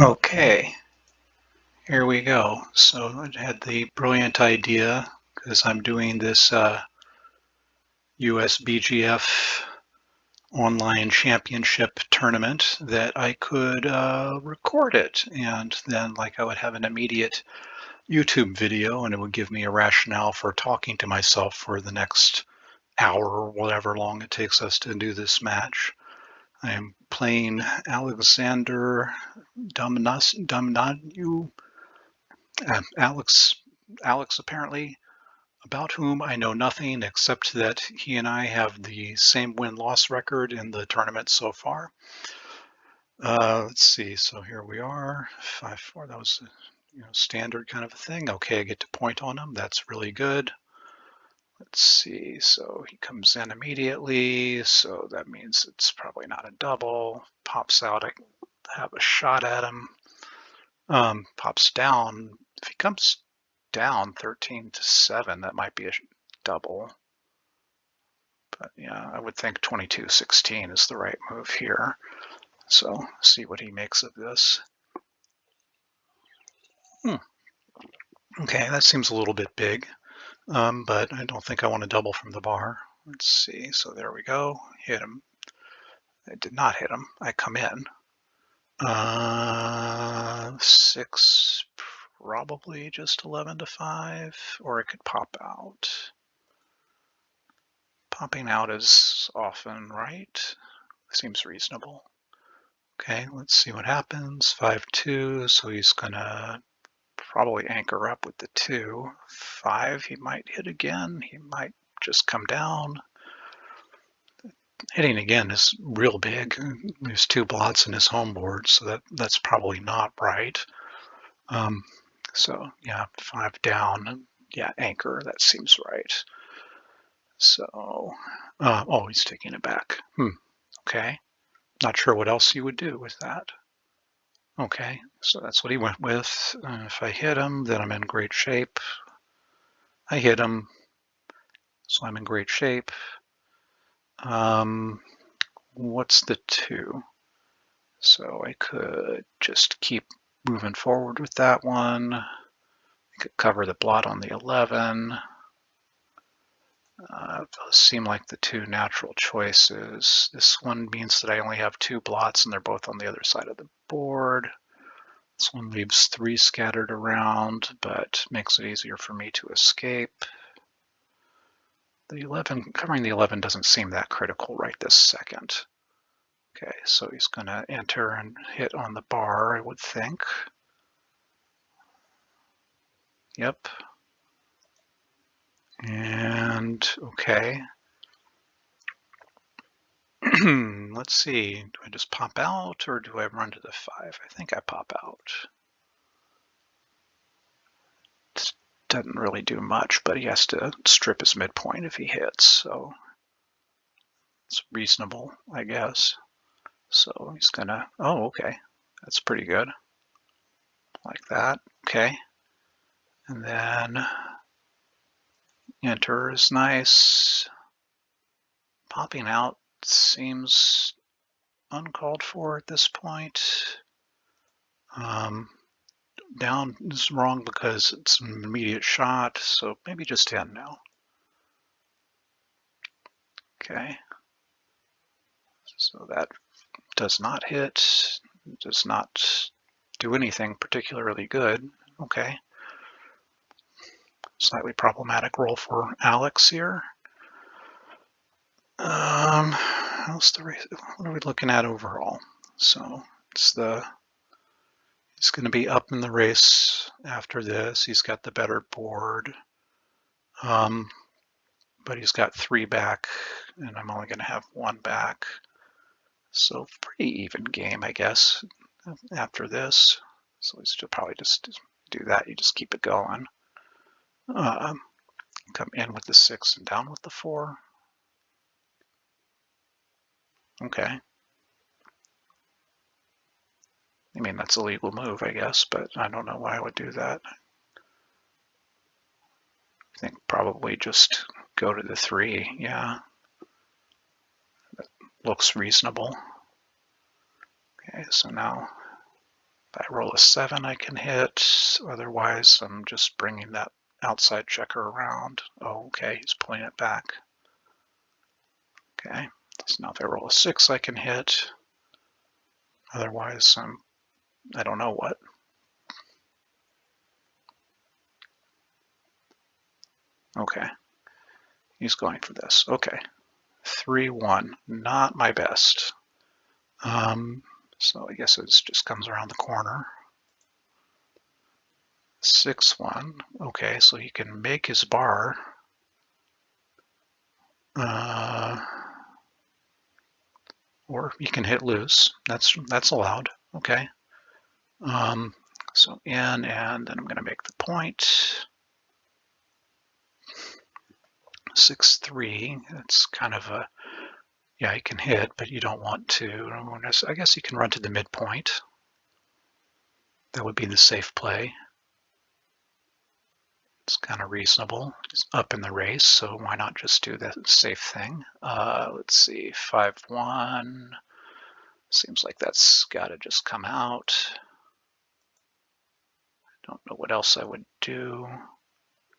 Okay, here we go. So I had the brilliant idea, because I'm doing this USBGF online championship tournament, that I could record it, and then I would have an immediate YouTube video, and it would give me a rationale for talking to myself for the next hour or whatever long it takes us to do this match. I am playing Alexander Dumnanu, Alex apparently, about whom I know nothing except that he and I have the same win-loss record in the tournament so far. Let's see. So here we are, 5-4. That was standard kind of a thing. Okay, I get to point on him. That's really good. Let's see. So he comes in immediately. So that means it's probably not a double. Pops out. I have a shot at him. Pops down. If he comes down 13-7, that might be a double. But yeah, I would think 22-16 is the right move here. So see what he makes of this. Okay, that seems a little bit big, but I don't think I want to double from the bar. Let's see. So there we go. Hit him. I did not hit him. I come in. 6, probably just 11-5, or it could pop out. Popping out is often right. Seems reasonable. Okay, let's see what happens. 5-2, so he's gonna probably anchor up with the 2. 5, he might hit again. He might just come down. Hitting again is real big. There's 2 blots in his home board, so that's probably not right. So yeah, 5 down. Yeah, anchor, that seems right. So, oh, he's taking it back. Okay. Not sure what else you would do with that. Okay, so that's what he went with. If I hit him, then I'm in great shape. I hit him, so I'm in great shape. What's the 2? So I could just keep moving forward with that one. I could cover the blot on the 11. Those seem like the 2 natural choices. This one means that I only have 2 blots and they're both on the other side of the board. This one leaves 3 scattered around, but makes it easier for me to escape. The 11, covering the 11 doesn't seem that critical right this second. Okay, so he's going to enter and hit on the bar, I would think. Yep. And okay. Let's see. Do I just pop out or do I run to the 5? I think I pop out. It doesn't really do much, but he has to strip his midpoint if he hits, so it's reasonable, I guess. So he's gonna, oh, okay. That's pretty good. Like that, okay. And then enter is nice. Popping out seems uncalled for at this point. Down is wrong because it's an immediate shot, so maybe just in now. Okay. So that does not hit, does not do anything particularly good. Okay. Slightly problematic roll for Alex here. How's the race? What are we looking at overall? So it's he's going to be up in the race after this. He's got the better board, but he's got 3 back, and I'm only going to have 1 back. So pretty even game, I guess, after this. So he's probably just do that. You just keep it going. Come in with the 6 and down with the 4. Okay. I mean, that's a legal move, I guess, but I don't know why I would do that. I think probably just go to the 3, yeah. That looks reasonable. Okay, so now If I roll a 7, I can hit. Otherwise, I'm just bringing that outside checker around. Oh, okay, he's pulling it back. Okay, so now if I roll a 6, I can hit. Otherwise, I don't know what. Okay, he's going for this. Okay, 3-1, not my best. So I guess it just comes around the corner. 6-1. Okay, so he can make his bar. Or he can hit loose. That's allowed. Okay. So in, and then I'm going to make the point. 6-3. That's kind of a, yeah, you can hit, but you don't want to. I guess you can run to the midpoint. That would be the safe play. It's kind of reasonable. It's up in the race, so why not just do the safe thing? Let's see, 5-1. Seems like that's got to just come out. Don't know what else I would do.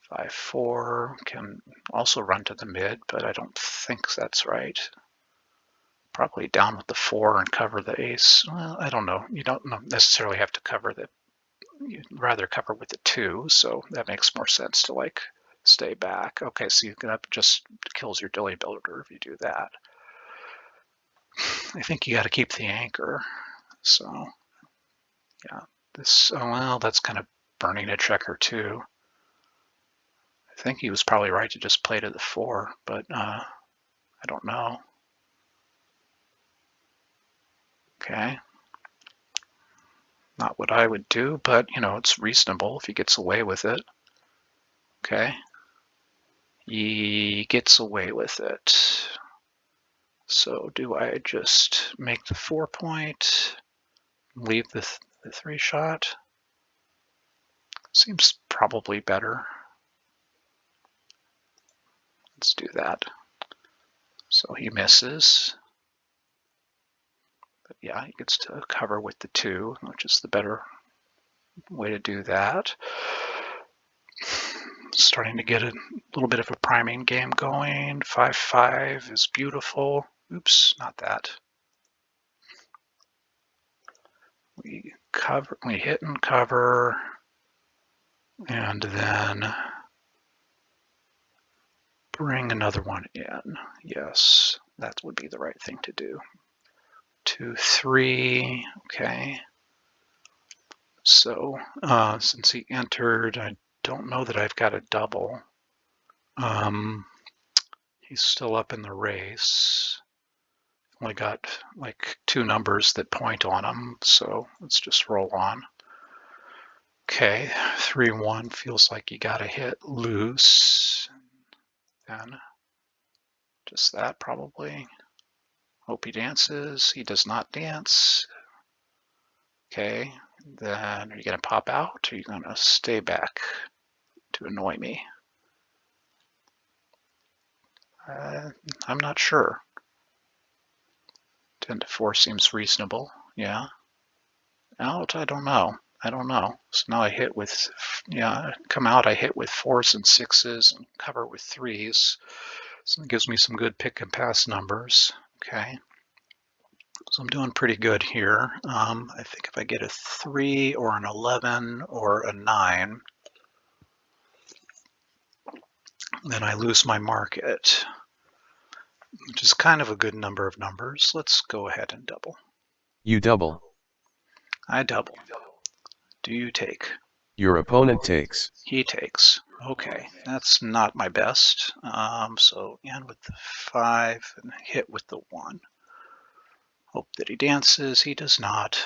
5-4 can also run to the mid, but I don't think that's right. Probably down with the 4 and cover the ace. Well, I don't know. You don't necessarily have to cover the, you'd rather cover with the 2, so that makes more sense to like stay back. Okay, so that just kills your dilly builder if you do that. I think you got to keep the anchor. So yeah, this, oh, well, that's kind of burning a checker too. I think he was probably right to just play to the 4, but I don't know. Okay. Not what I would do, but you know, it's reasonable if he gets away with it. Okay. He gets away with it. So do I just make the 4 point, leave the 3 shot? Seems probably better. Let's do that. So he misses. But yeah, he gets to cover with the 2, which is the better way to do that. Starting to get a little bit of a priming game going. 5-5 is beautiful. Oops, not that. We hit and cover, and then bring another one in. Yes, that would be the right thing to do. 2-3, okay. So since he entered, I don't know that I've got a double. He's still up in the race. Only got like 2 numbers that point on him, so let's just roll on. Okay, 3-1 feels like you gotta hit loose. Then just that probably. Hope he dances. He does not dance. Okay, then are you gonna pop out or are you gonna stay back to annoy me? I'm not sure. 10-4 seems reasonable. Yeah. Out, I don't know. I don't know. So now I hit with, yeah, come out, I hit with 4s and 6s and cover with 3s. So it gives me some good pick and pass numbers. Okay. So I'm doing pretty good here. I think if I get a 3 or an 11 or a 9, then I lose my market, which is kind of a good number of numbers. Let's go ahead and double. You double. I double. Do you take? Your opponent takes. He takes. Okay, that's not my best. So in with the 5 and hit with the 1. Hope that he dances. He does not.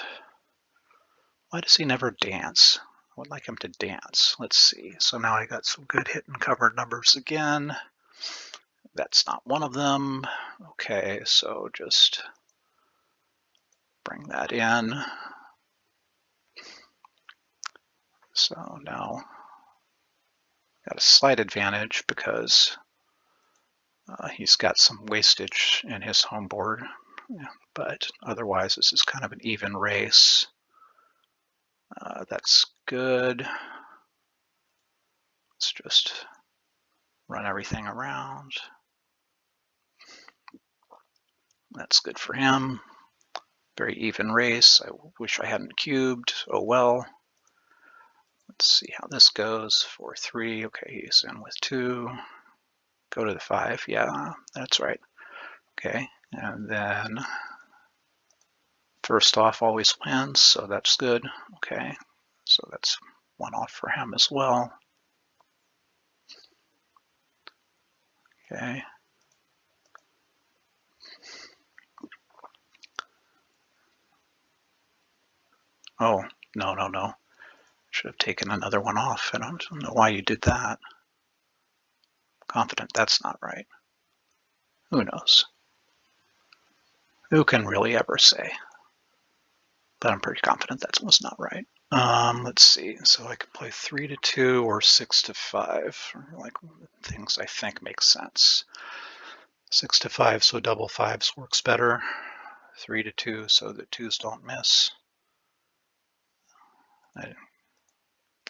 Why does he never dance? I would like him to dance. Let's see. So now I got some good hit and cover numbers again. That's not one of them. Okay, so just bring that in. So now got a slight advantage because he's got some wastage in his home board, but otherwise this is kind of an even race. That's good. Let's just run everything around. That's good for him. Very even race. I wish I hadn't cubed. Oh well. Let's see how this goes. 4-3. Okay, he's in with 2. Go to the 5. Yeah, that's right. Okay, and then first off always wins, so that's good. Okay, so that's 1 off for him as well. Okay. Oh, no. Should have taken another 1 off. I don't know why you did that. Confident that's not right. Who knows? Who can really ever say? But I'm pretty confident that was not right. Let's see. So I could play 3-2 or 6-5. Like things I think make sense. 6-5, so double 5s works better. 3-2, so the 2s don't miss.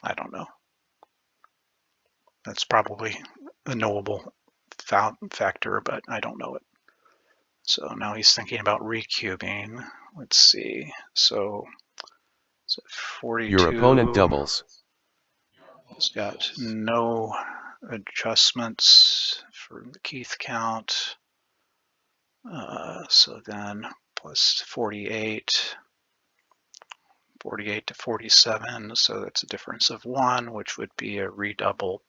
I don't know. That's probably a knowable factor, but I don't know it. So now he's thinking about recubing. Let's see. So 42. Your opponent doubles. He's got no adjustments for the Keith count. So then plus 48 to 47. So that's a difference of 1, which would be a redouble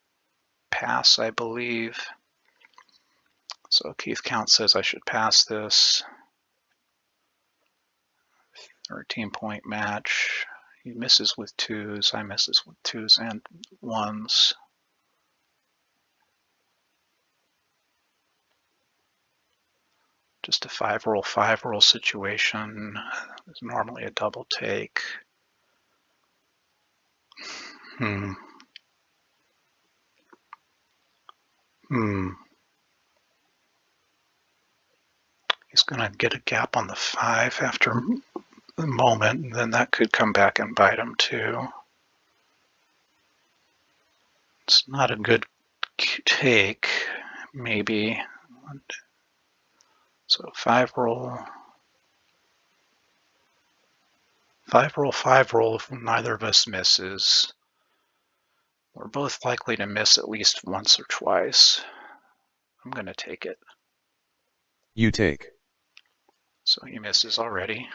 pass, I believe. So Keith count says I should pass this. 13-point match. He misses with 2s. I misses with 2s and 1s. Just a 5-roll situation. There's normally a double take. He's going to get a gap on the 5 after a moment, and then that could come back and bite him too. It's not a good take, maybe. So 5-roll. 5-roll if neither of us misses. We're both likely to miss at least once or twice. I'm going to take it. You take. So he misses already.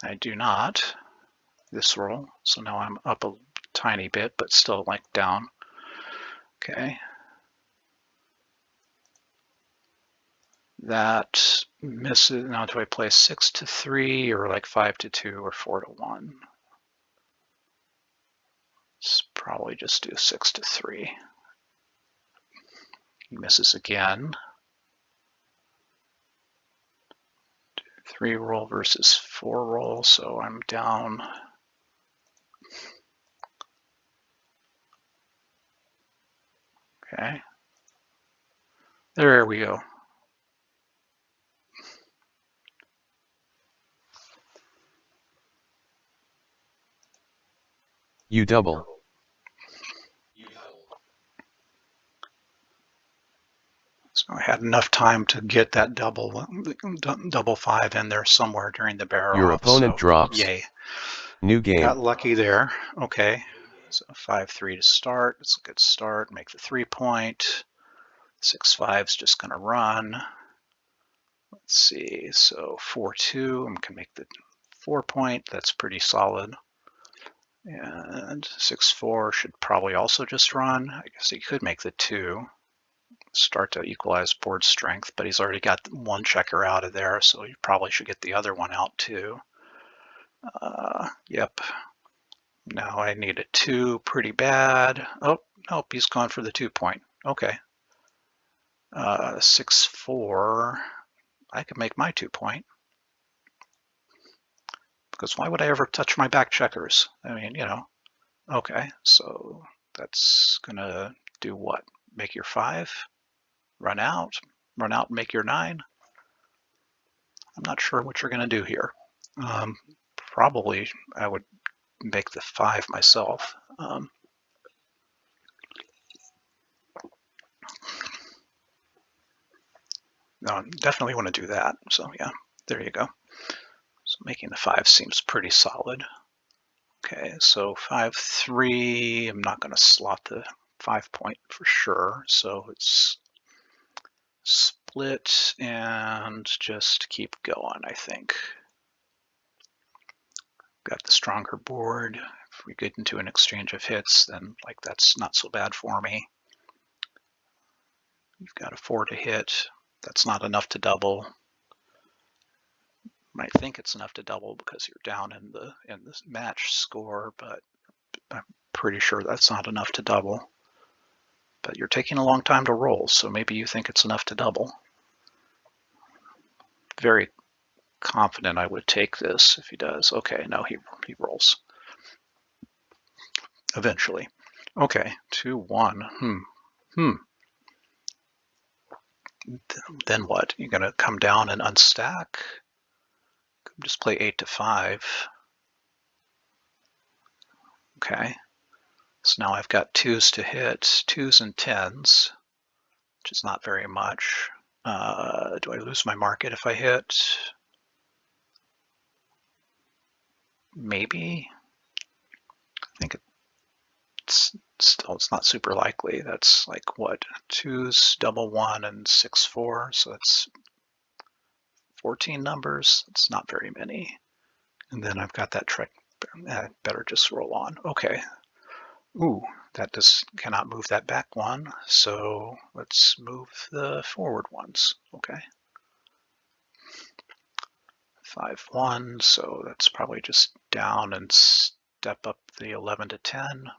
I do not this roll, so now I'm up a tiny bit, but still like down. Okay. That misses. Now do I play 6-3 or like 5-2 or 4-1? Let's probably just do 6-3. He misses again. 3-roll versus 4-roll, so I'm down. Okay. There we go. You double. So I had enough time to get that double 5 in there somewhere during the bear Your off, opponent so drops. yay. New game. Got lucky there. Okay. So 5-3 to start. It's a good start. Make the 3-point. 6-5's just going to run. Let's see. So 4-2. I can make the 4-point. That's pretty solid. And 6-4 should probably also just run. I guess he could make the 2. Start to equalize board strength, but he's already got 1 checker out of there, so he probably should get the other one out too. Yep. Now I need a 2 pretty bad. Oh, nope, he's gone for the 2-point. Okay. 6-4. I could make my 2-point. Because why would I ever touch my back checkers? I mean, you know. Okay, so that's gonna do what? Make your 5? Run out and make your 9? I'm not sure what you're gonna do here. Probably I would make the 5 myself. No, definitely want to do that. So yeah, there you go. So making the 5 seems pretty solid. Okay, so 5-3, I'm not going to slot the 5 point for sure. So it's split and just keep going, I think. Got the stronger board. If we get into an exchange of hits, then like that's not so bad for me. You've got a 4 to hit. That's not enough to double. Might think it's enough to double because you're down in the match score, but I'm pretty sure that's not enough to double. But you're taking a long time to roll, so maybe you think it's enough to double. Very confident I would take this if he does. Okay, no, he rolls. Eventually. Okay, 2-1. Then what? You're going to come down and unstack? Just play 8-5. Okay. So now I've got 2s to hit, 2s and 10s, which is not very much. Do I lose my market if I hit? Maybe. I think it's not super likely. That's like what? 2s, double 1, and 6-4. So that's 14 numbers. It's not very many. And then I've got that trick. Better just roll on. Okay. Ooh, that just cannot move that back one. So let's move the forward ones. Okay. 5-1. So that's probably just down and step up the 11 to 10.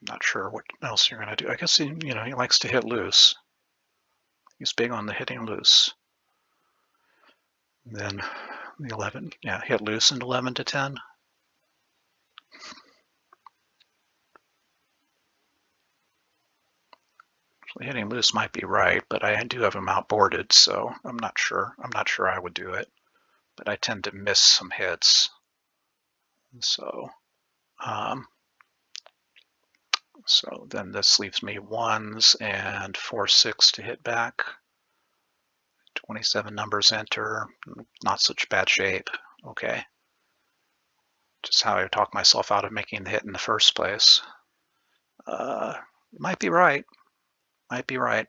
Not sure what else you're going to do. I guess he likes to hit loose. He's big on the hitting loose. And then the 11, yeah, hit loose and 11 to 10. So hitting loose might be right, but I do have him outboarded, so I'm not sure. I'm not sure I would do it, but I tend to miss some hits. So, so then this leaves me 1s and 4-6 to hit back. 27 numbers enter, not such bad shape. Okay. Just how I talk myself out of making the hit in the first place. Might be right. Might be right.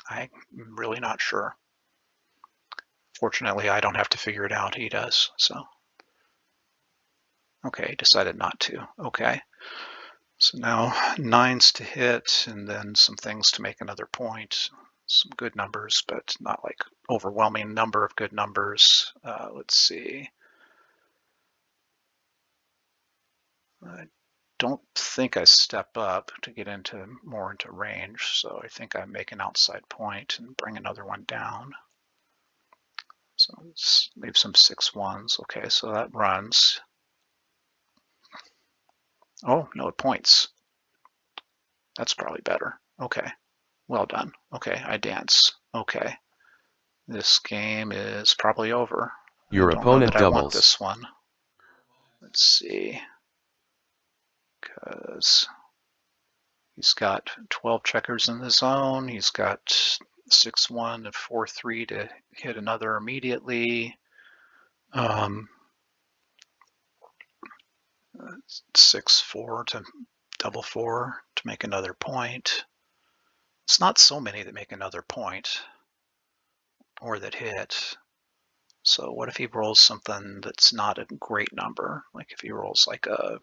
I'm really not sure. Fortunately, I don't have to figure it out. He does. So, okay, decided not to. Okay. So now 9s to hit, and then some things to make another point. Some good numbers, but not like overwhelming number of good numbers. Let's see. I don't think I step up to get more into range, so I think I make an outside point and bring another one down. So let's leave some 6-1s. Okay, so that runs. Oh, no, it points. That's probably better. Okay, well done. Okay, I dance. Okay, this game is probably over. Your I don't know that opponent I want doubles. this one. Let's see. Because he's got 12 checkers in the zone. He's got 6-1 and 4-3 to hit another immediately. 6-4 to double 4 to make another point. It's not so many that make another point or that hit. So what if he rolls something that's not a great number? Like if he rolls like a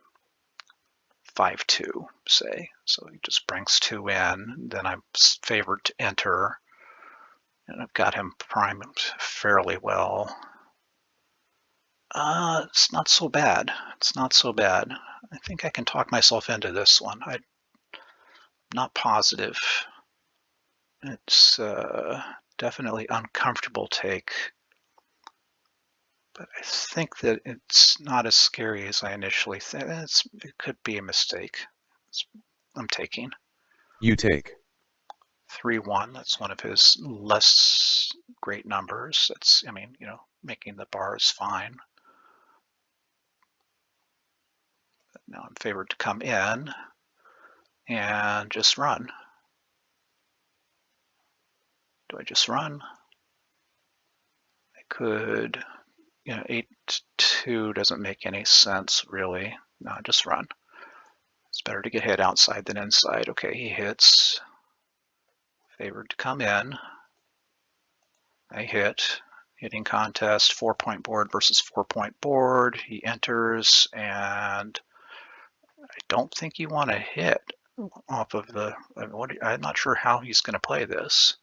5-2, say. So he just brings 2 in, then I'm favored to enter, and I've got him primed fairly well. It's not so bad. It's not so bad. I think I can talk myself into this one. I'm not positive. It's definitely uncomfortable take, but I think that it's not as scary as I initially thought. It could be a mistake. I'm taking. You take. 3-1. That's one of his less great numbers. It's, I mean, you know, making the bar is fine. But now I'm favored to come in and just run. Do I just run? I could, you know, 8-2 doesn't make any sense really. No, just run. It's better to get hit outside than inside. Okay, he hits. Favored to come in. I hit. Hitting contest, 4-point board versus 4-point board. He enters, and I don't think you want to hit off of the. I'm not sure how he's going to play this.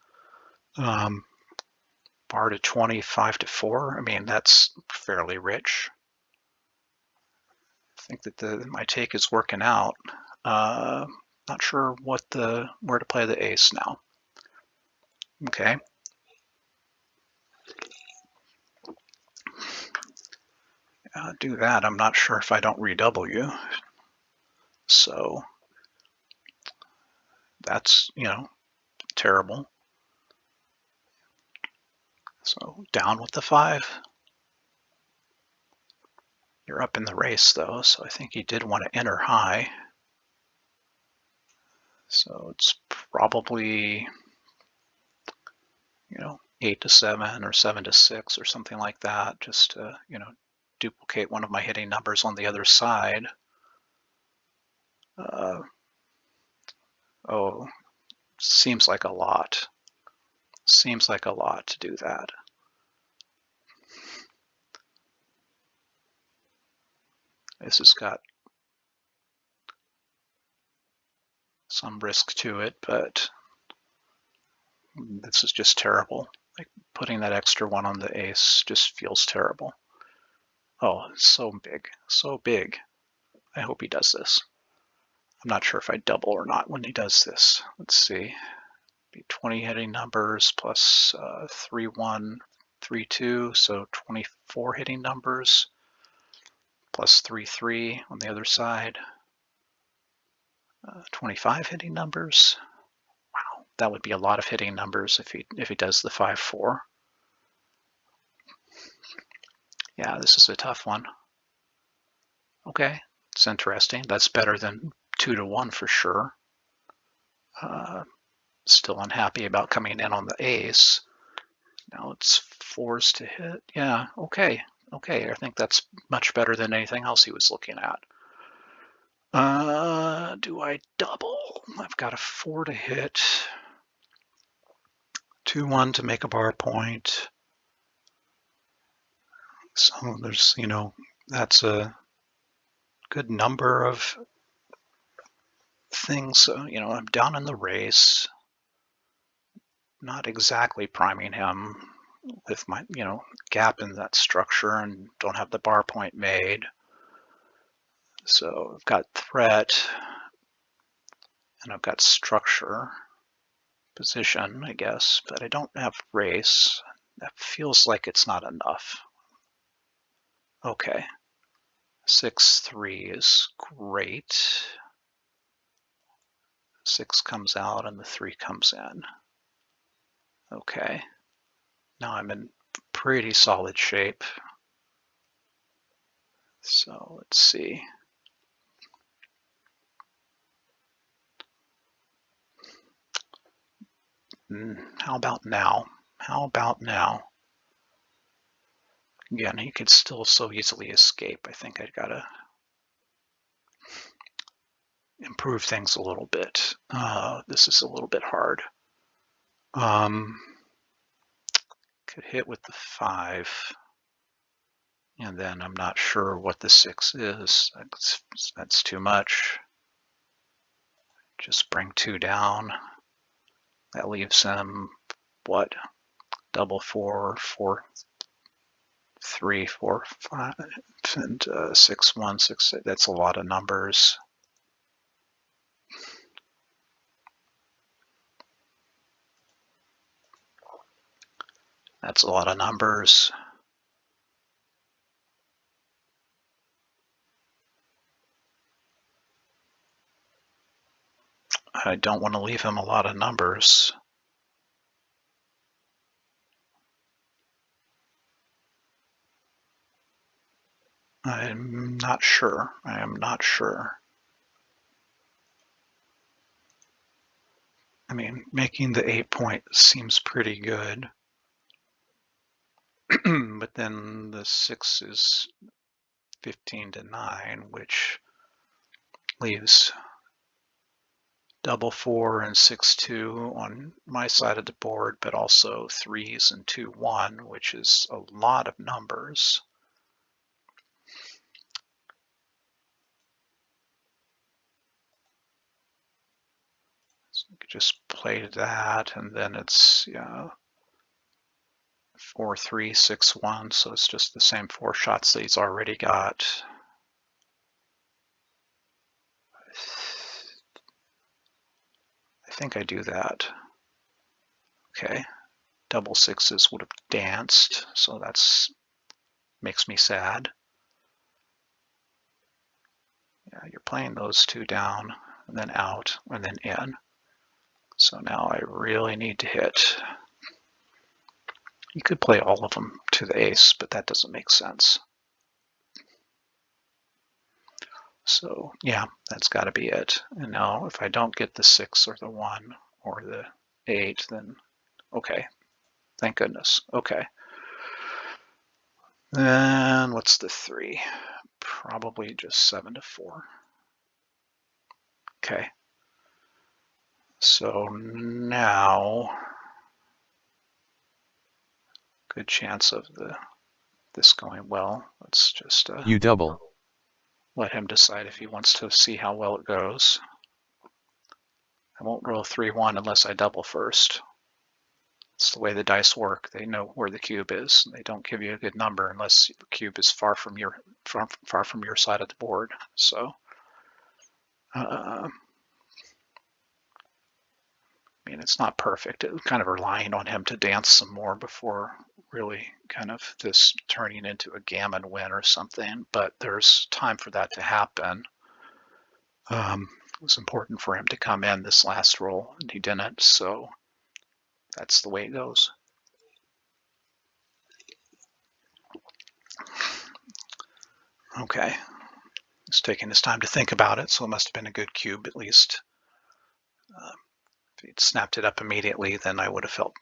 Bar to 25-4. I mean, that's fairly rich. I think that my take is working out. Not sure where to play the ace now. Okay. Do that. I'm not sure if I don't redouble you. So that's, you know, terrible. So down with the 5. You're up in the race though, so I think he did want to enter high. So it's probably, you know, 8-7 or 7-6 or something like that, just to, you know, duplicate one of my hitting numbers on the other side. Oh, seems like a lot. Seems like a lot to do that. This has got some risk to it, but this is just terrible. Like putting that extra one on the ace just feels terrible. Oh, it's so big, so big. I hope he does this. I'm not sure if I double or not when he does this. Let's see. Be 20 hitting numbers plus 3-1, 3-2, so 24 hitting numbers plus 3-3 on the other side. 25 hitting numbers. Wow, that would be a lot of hitting numbers if he does the 5-4. Yeah, this is a tough one. Okay, it's interesting. That's better than 2-1 for sure. Still unhappy about coming in on the ace. Now it's 4s to hit. Yeah, okay. Okay, I think that's much better than anything else he was looking at. Do I double? I've got a 4 to hit. 2-1 to make a bar point. So there's, you know, that's a good number of things. So, you know, I'm down in the race. Not exactly priming him with my, you know, gap in that structure and don't have the bar point made. So I've got threat and I've got structure, position, I guess, but I don't have race. That feels like it's not enough. Okay, 6-3 is great. 6 comes out and the 3 comes in. Okay, now I'm in pretty solid shape. So let's see. How about now? How about now? Again, he could still so easily escape. I think I've got to improve things a little bit. This is a little bit hard. Could hit with the 5. And then I'm not sure what the 6 is. That's too much. Just bring 2 down. That leaves him, what? Double 4, 4, 3, 4, 5, and 6-1, 6. That's a lot of numbers. That's a lot of numbers. I don't want to leave him a lot of numbers. I'm not sure. I am not sure. I mean, making the 8 point seems pretty good. But then the 6 is 15 to 9, which leaves double 4 and 6 2 on my side of the board, but also 3s and 2 1, which is a lot of numbers. So you could just play that, and then it's 4 3 6 1, so it's just the same 4 shots that he's already got. I think I do that. Okay, double 6s would have danced, so that's makes me sad. Yeah, you're playing those 2 down and then out and then in. So now I really need to hit. You could play all of them to the ace, but that doesn't make sense. So yeah, that's got to be it. And now if I don't get the 6 or the 1 or the 8, then okay, thank goodness. Okay. Then what's the 3? Probably just 7 to 4. Okay. So now, good chance of this going well. Let's just You double. let him decide if he wants to see how well it goes. I won't roll 3-1 unless I double first. It's the way the dice work. They know where the cube is. They don't give you a good number unless the cube is far from your side of the board. So, I mean, it's not perfect. It was kind of relying on him to dance some more before really kind of this turning into a gammon win or something. But there's time for that to happen. It was important for him to come in this last roll, and he didn't. So that's the way it goes. Okay. He's taking his time to think about it, so it must have been a good cube at least. If he'd snapped it up immediately, then I would have felt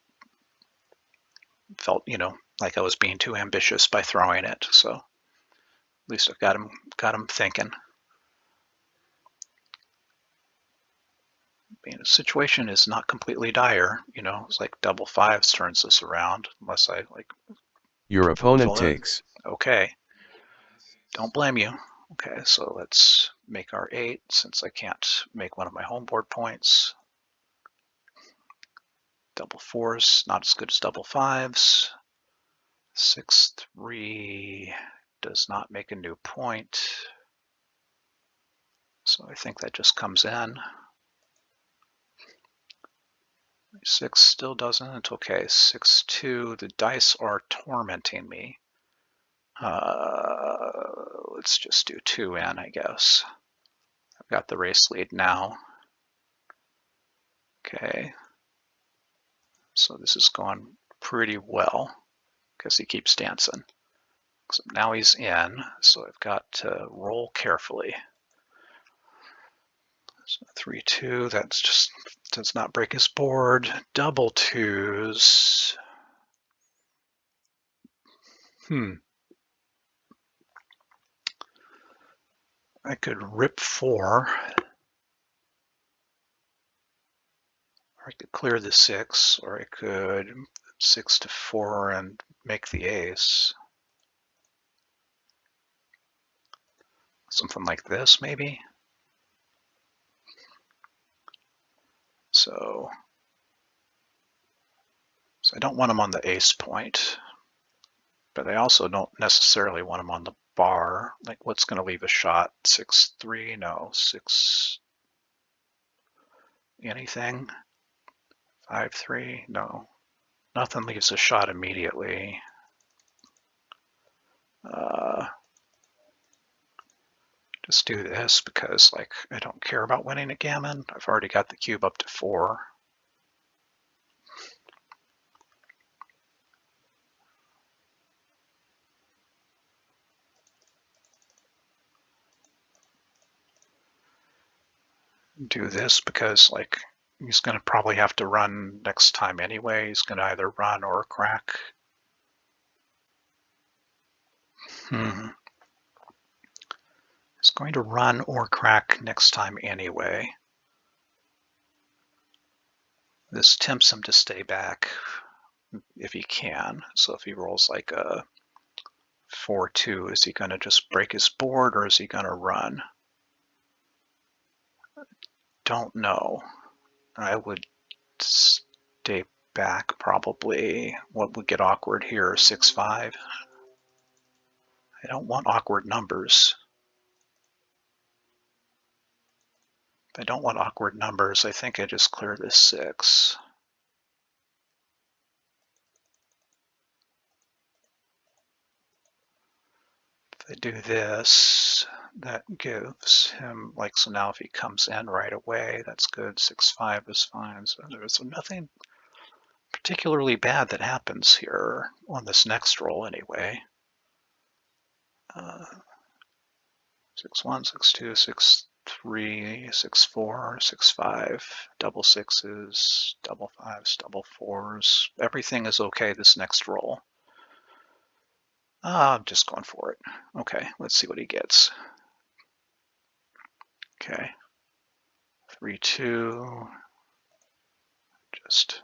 like I was being too ambitious by throwing it. So at least I've got him thinking. I mean, the situation is not completely dire. It's like double 5s turns this around, unless I like. Your opponent takes. Okay. Don't blame you. Okay, so let's make our 8 since I can't make one of my home board points. Double 4s, not as good as double 5s. 6-3 does not make a new point. So I think that just comes in. 6 still doesn't. Okay, 6-2. The dice are tormenting me. Let's just do 2 in, I guess. I've got the race lead now. Okay. So this is going pretty well because he keeps dancing. So now he's in, so I've got to roll carefully. So 3-2, that's just does not break his board. Double 2s. I could rip 4. Or I could clear the 6, or I could 6 to 4 and make the ace. Something like this, maybe. So I don't want him on the ace point, but I also don't necessarily want him on the bar. Like, what's going to leave a shot? 6-3? No. 6 anything? 5-3? No. Nothing leaves a shot immediately. Just do this because, like, I don't care about winning a gammon. I've already got the cube up to 4. do this because like he's going to probably have to run next time anyway. He's going to either run or crack. He's going to run or crack next time anyway. This tempts him to stay back if he can. So if he rolls like a 4-2, is he going to just break his board or is he going to run? Don't know. I would stay back probably. What would get awkward here? 6-5. I don't want awkward numbers. If I don't want awkward numbers, I think I just clear this 6. If I do this, that gives him, like, so now if he comes in right away, that's good. 6-5 is fine. So there's nothing particularly bad that happens here on this next roll anyway. 6-1, 6-2, 6-3, 6-4, 6-5, double sixes, double fives, double fours. Everything is okay this next roll. I'm just going for it. Okay, let's see what he gets. Okay, 3-2, just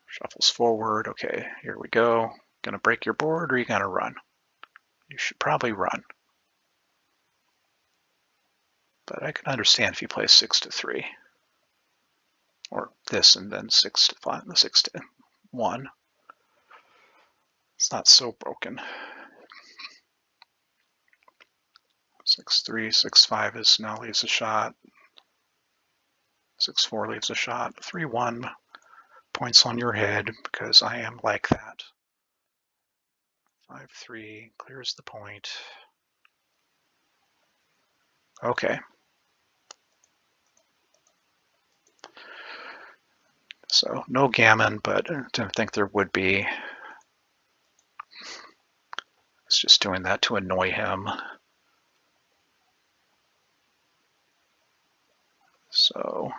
shuffles forward. Okay, here we go. Gonna break your board or are you gonna run? You should probably run. But I can understand if you play 6-3. Or this and then 6-5, 6-1. It's not so broken. 6-3, 6-5 is now leaves a shot. 6-4 leaves a shot. 3-1 points on your head because I am like that. 5-3 clears the point. Okay. So no gammon, but I didn't think there would be. It's just doing that to annoy him. So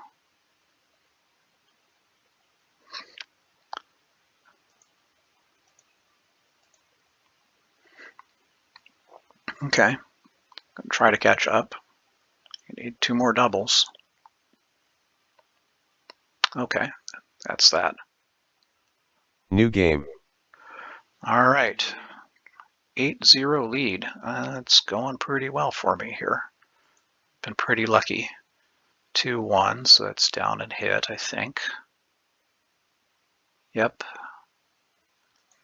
okay, I'm gonna try to catch up. You need 2 more doubles. Okay, that's that. New game. All right, 8-0 lead. It's going pretty well for me here. Been pretty lucky. 2-1, so that's down and hit, I think. Yep.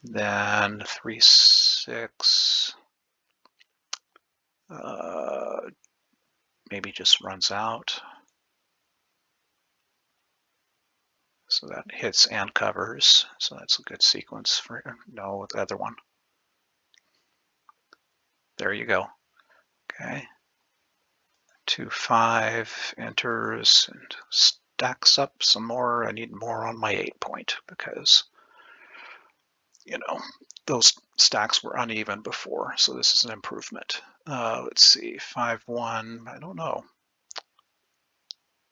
Then 3-6. Maybe just runs out. So that hits and covers. So that's a good sequence for no, the other one. There you go. Okay. 2-5 enters and stacks up some more. I need more on my 8-point because, you know, those stacks were uneven before. So this is an improvement. Let's see, 5-1. I don't know.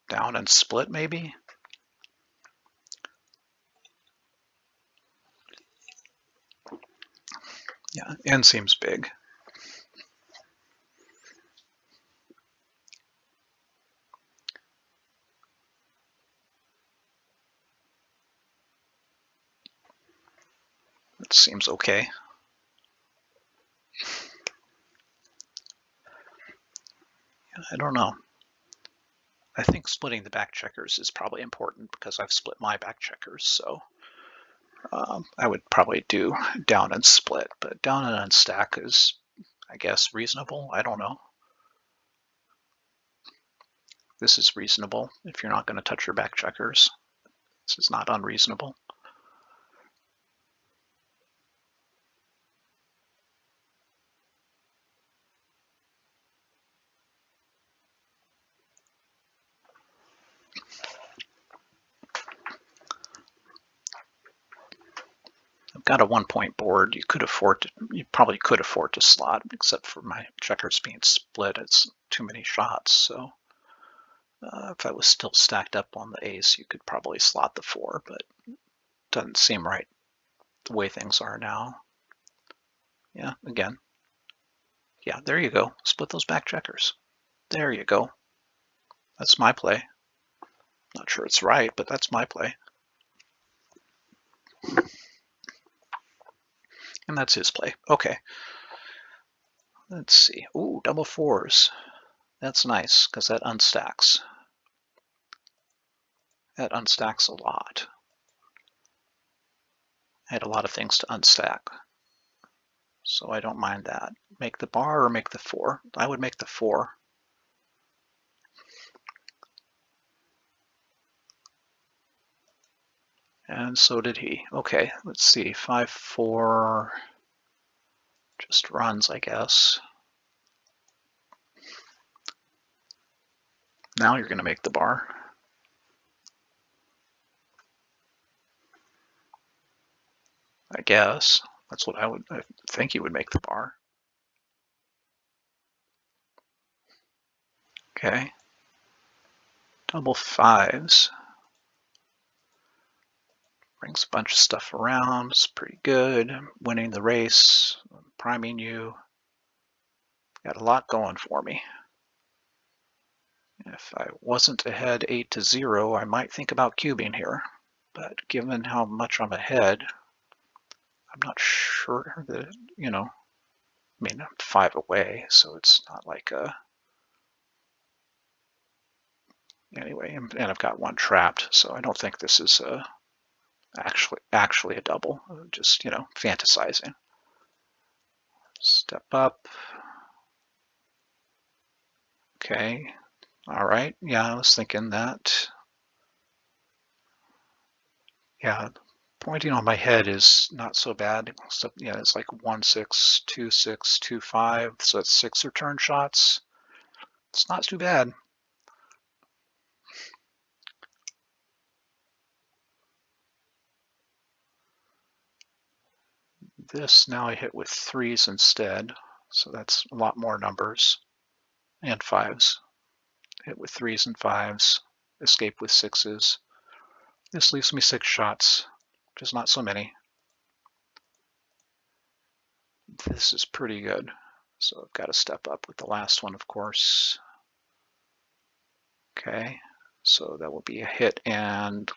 Down and split maybe? Yeah, N seems big. It seems okay. I don't know. I think splitting the back checkers is probably important because I've split my back checkers, so I would probably do down and split, but down and unstack is, I guess, reasonable. I don't know. This is reasonable if you're not going to touch your back checkers. This is not unreasonable. I've got a 1-point board. You probably could afford to slot, except for my checkers being split. It's too many shots, so If I was still stacked up on the ace, you could probably slot the 4, but it doesn't seem right the way things are now. Yeah, again. Yeah, there you go. Split those back checkers. There you go. That's my play. Not sure it's right, but that's my play. And that's his play. Okay. Let's see. Ooh, double 4s. That's nice, because that unstacks. That unstacks a lot. I had a lot of things to unstack, so I don't mind that. Make the bar or make the 4? I would make the 4. And so did he. Okay, let's see. 5-4 just runs, I guess. Now you're going to make the bar. I guess. That's what I think you would make the bar. Okay. Double 5s. Brings a bunch of stuff around. It's pretty good. Winning the race. Priming you. Got a lot going for me. If I wasn't ahead 8-0, I might think about cubing here. But given how much I'm ahead, I'm not sure that, I mean, I'm 5 away, so it's not like a... Anyway, and I've got 1 trapped, so I don't think this is actually a double. Just, fantasizing. Step up. Okay. All right. Yeah, I was thinking that. Yeah, pointing on my head is not so bad. So, yeah, it's like 1-6, 2-6, 2-5. So that's 6 return shots. It's not too bad. This now I hit with 3s instead. So that's a lot more numbers. And 5s. Hit with 3s and 5s. Escape with 6s. This leaves me 6 shots, which is not so many. This is pretty good. So I've got to step up with the last one, of course. Okay, so that will be a hit and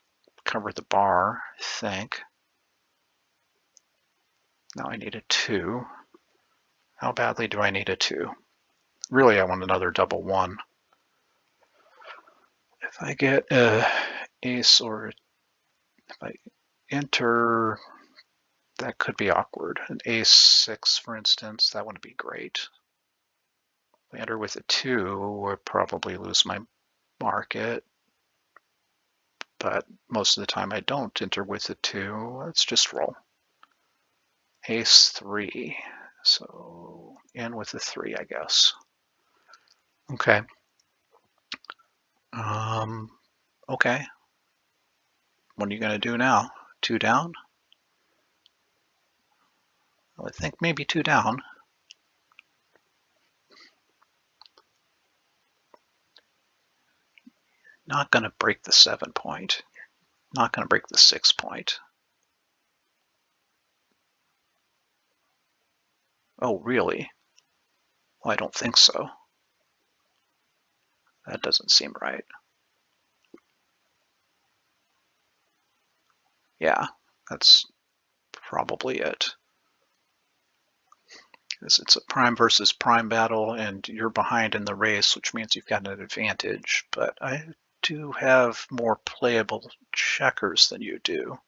cover the bar, I think. Now I need a 2. How badly do I need a 2? Really, I want another double 1. If I get a ace or if I enter, that could be awkward. An ace 6, for instance, that would be great. If I enter with a 2, I'd probably lose my market. But most of the time I don't enter with a 2. Let's just roll. Ace 3. So in with a 3, I guess. Okay. Okay. What are you going to do now? 2 down? Well, I think maybe 2 down. Not going to break the 7 point. Not going to break the 6 point. Oh, really? Well, I don't think so. That doesn't seem right. Yeah, that's probably it. It's a prime versus prime battle, and you're behind in the race, which means you've got an advantage. But I do have more playable checkers than you do.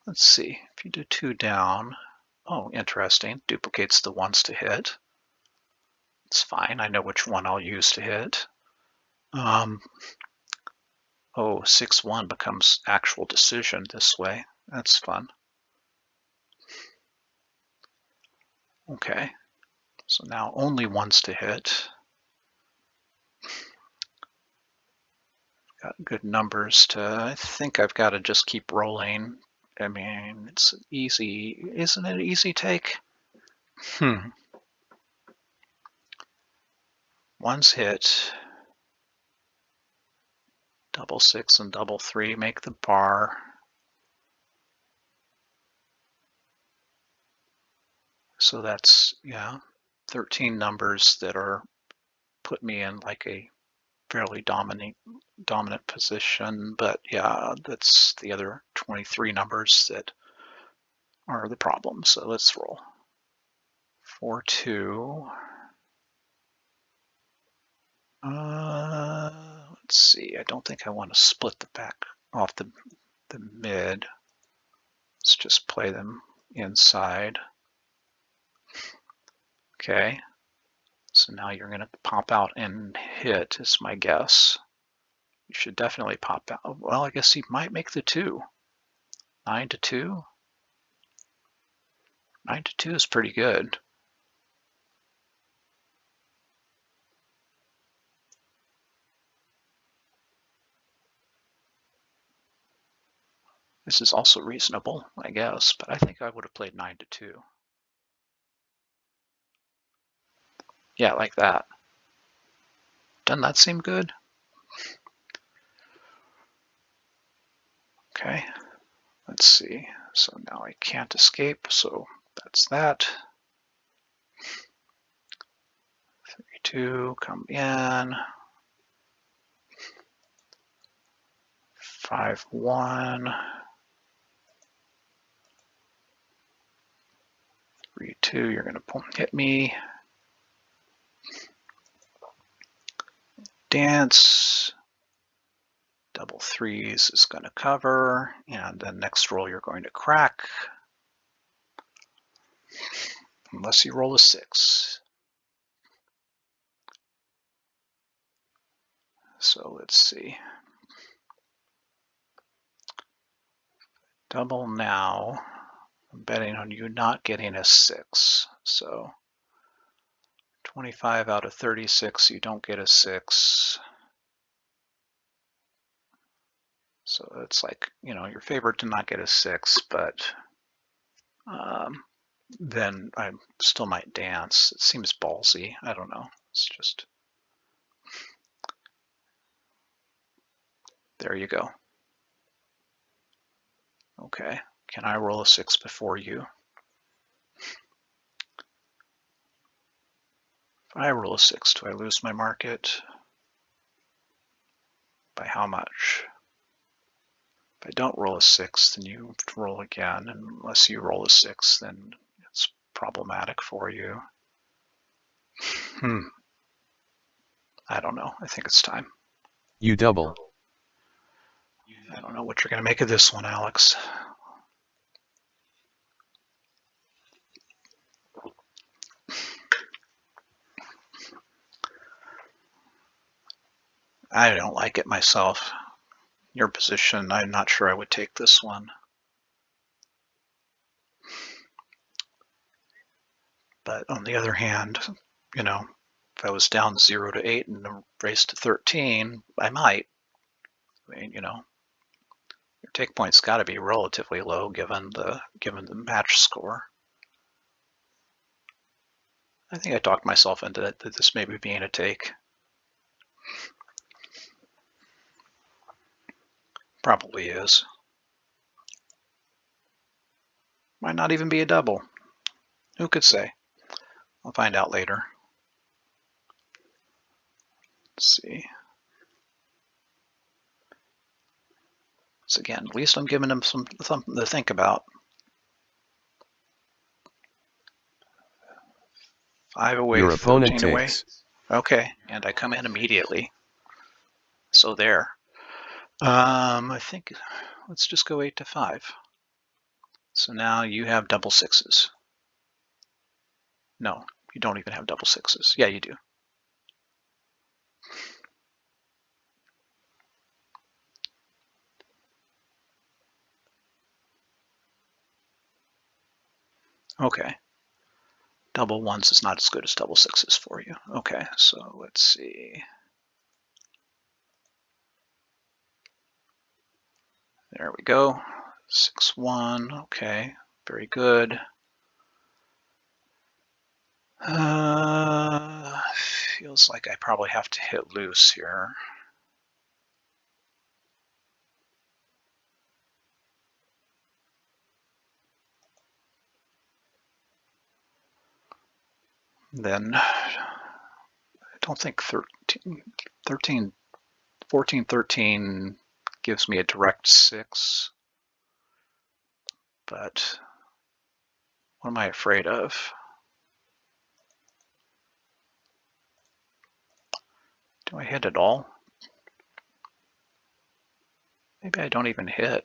Let's see. If you do 2 down, oh, interesting. Duplicates the 1s to hit. It's fine. I know which one I'll use to hit. Oh, 6-1 becomes actual decision this way. That's fun. Okay. So now only 1s to hit. Got good numbers to, I think I've got to just keep rolling. I mean, it's easy, isn't it? Easy take? One's hit. Double 6 and double 3 make the bar. So that's, yeah, 13 numbers that are put me in like a fairly dominant position, but yeah, that's the other 23 numbers that are the problem. So let's roll. 4, 2. Let's see. I don't think I want to split the back off the mid. Let's just play them inside. Okay. So now you're going to pop out and hit, is my guess. You should definitely pop out. Well, I guess he might make the 2. 9 to 2. 9 to 2 is pretty good. This is also reasonable, I guess, but I think I would have played 9 to 2. Yeah, like that. Doesn't that seem good? Okay, let's see. So now I can't escape, so that's that. 3, 2, come in. 5, 1. 3, 2, you're gonna hit me. Dance. Double 3s is gonna cover, and then next roll you're going to crack. Unless you roll a 6. So let's see. Double now. I'm betting on you not getting a 6. So 25 out of 36, you don't get a 6. So it's like, you know, you're favored to not get a 6, but then I still might dance. It seems ballsy. I don't know. It's just, there you go. Okay, can I roll a 6 before you? If I roll a 6, do I lose my market? By how much? If I don't roll a 6, then you have to roll again. And unless you roll a 6, then it's problematic for you. I don't know. I think it's time. You double. I don't know what you're going to make of this one, Alex. I don't like it myself. Your position, I'm not sure I would take this one. But on the other hand, you know, if I was down 0 to 8 and raised to 13, I might. I mean, you know, your take point's got to be relatively low given the match score. I think I talked myself into that this maybe being a take. Probably is. Might not even be a double. Who could say? I'll find out later. Let's see. So again, at least I'm giving them something to think about. 5 away, Your opponent 13 away. takes. Okay, and I come in immediately. So there. I think let's just go 8 to 5. So now you have double 6s. No, you don't even have double 6s. Yeah, you do. Okay. Double 1s is not as good as double 6s for you. Okay, so let's see. There we go. 6, 1. Okay, very good. Feel Feels like I probably have to hit loose here. Then I don't think 14, 13 gives me a direct 6, but what am I afraid of? Do I hit at all? Maybe I don't even hit.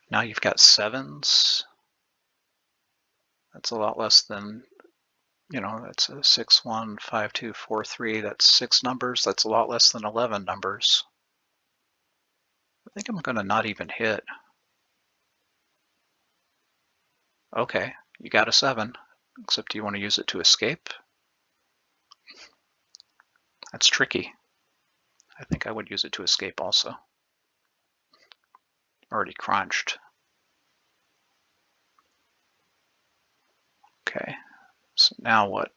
Now you've got 7s. That's a lot less than, that's a 6, 1, 5, 2, 4, 3. That's 6 numbers. That's a lot less than 11 numbers. I think I'm going to not even hit. Okay, you got a 7, except you want to use it to escape? That's tricky. I think I would use it to escape also. Already crunched. Okay, so now what?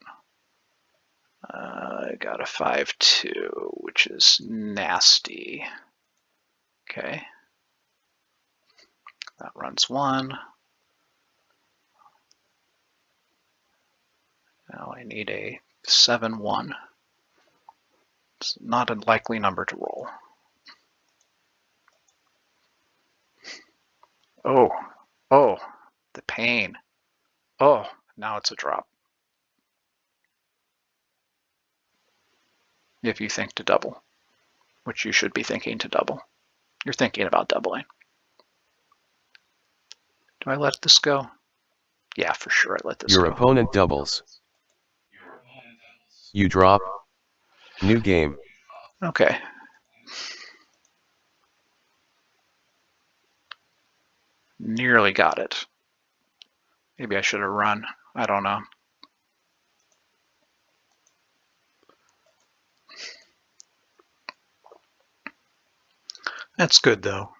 I got a 5-2, which is nasty. Okay, that runs 1. Now I need a 7-1. It's not a likely number to roll. Oh, the pain. Oh, now it's a drop. If you think to double, which you should be thinking to double. You're thinking about doubling. Do I let this go? Yeah, for sure I let this Your go. opponent doubles. You drop. New game. Okay. Nearly got it. Maybe I should have run. I don't know. That's good though.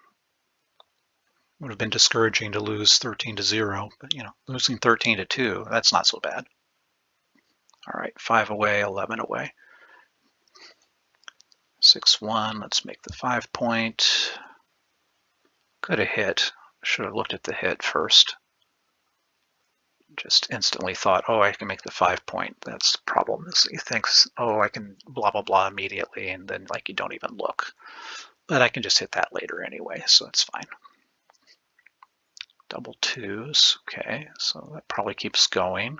Would have been discouraging to lose 13-0, but losing 13-2, that's not so bad. All right, 5 away, 11 away. 6-1, let's make the 5 point. Could have hit. Should have looked at the hit first. Just instantly thought, oh, I can make the 5 point. That's the problem. Is he thinks, oh, I can blah, blah, blah immediately, and then you don't even look. But I can just hit that later anyway, so it's fine. Double 2s, okay, so that probably keeps going.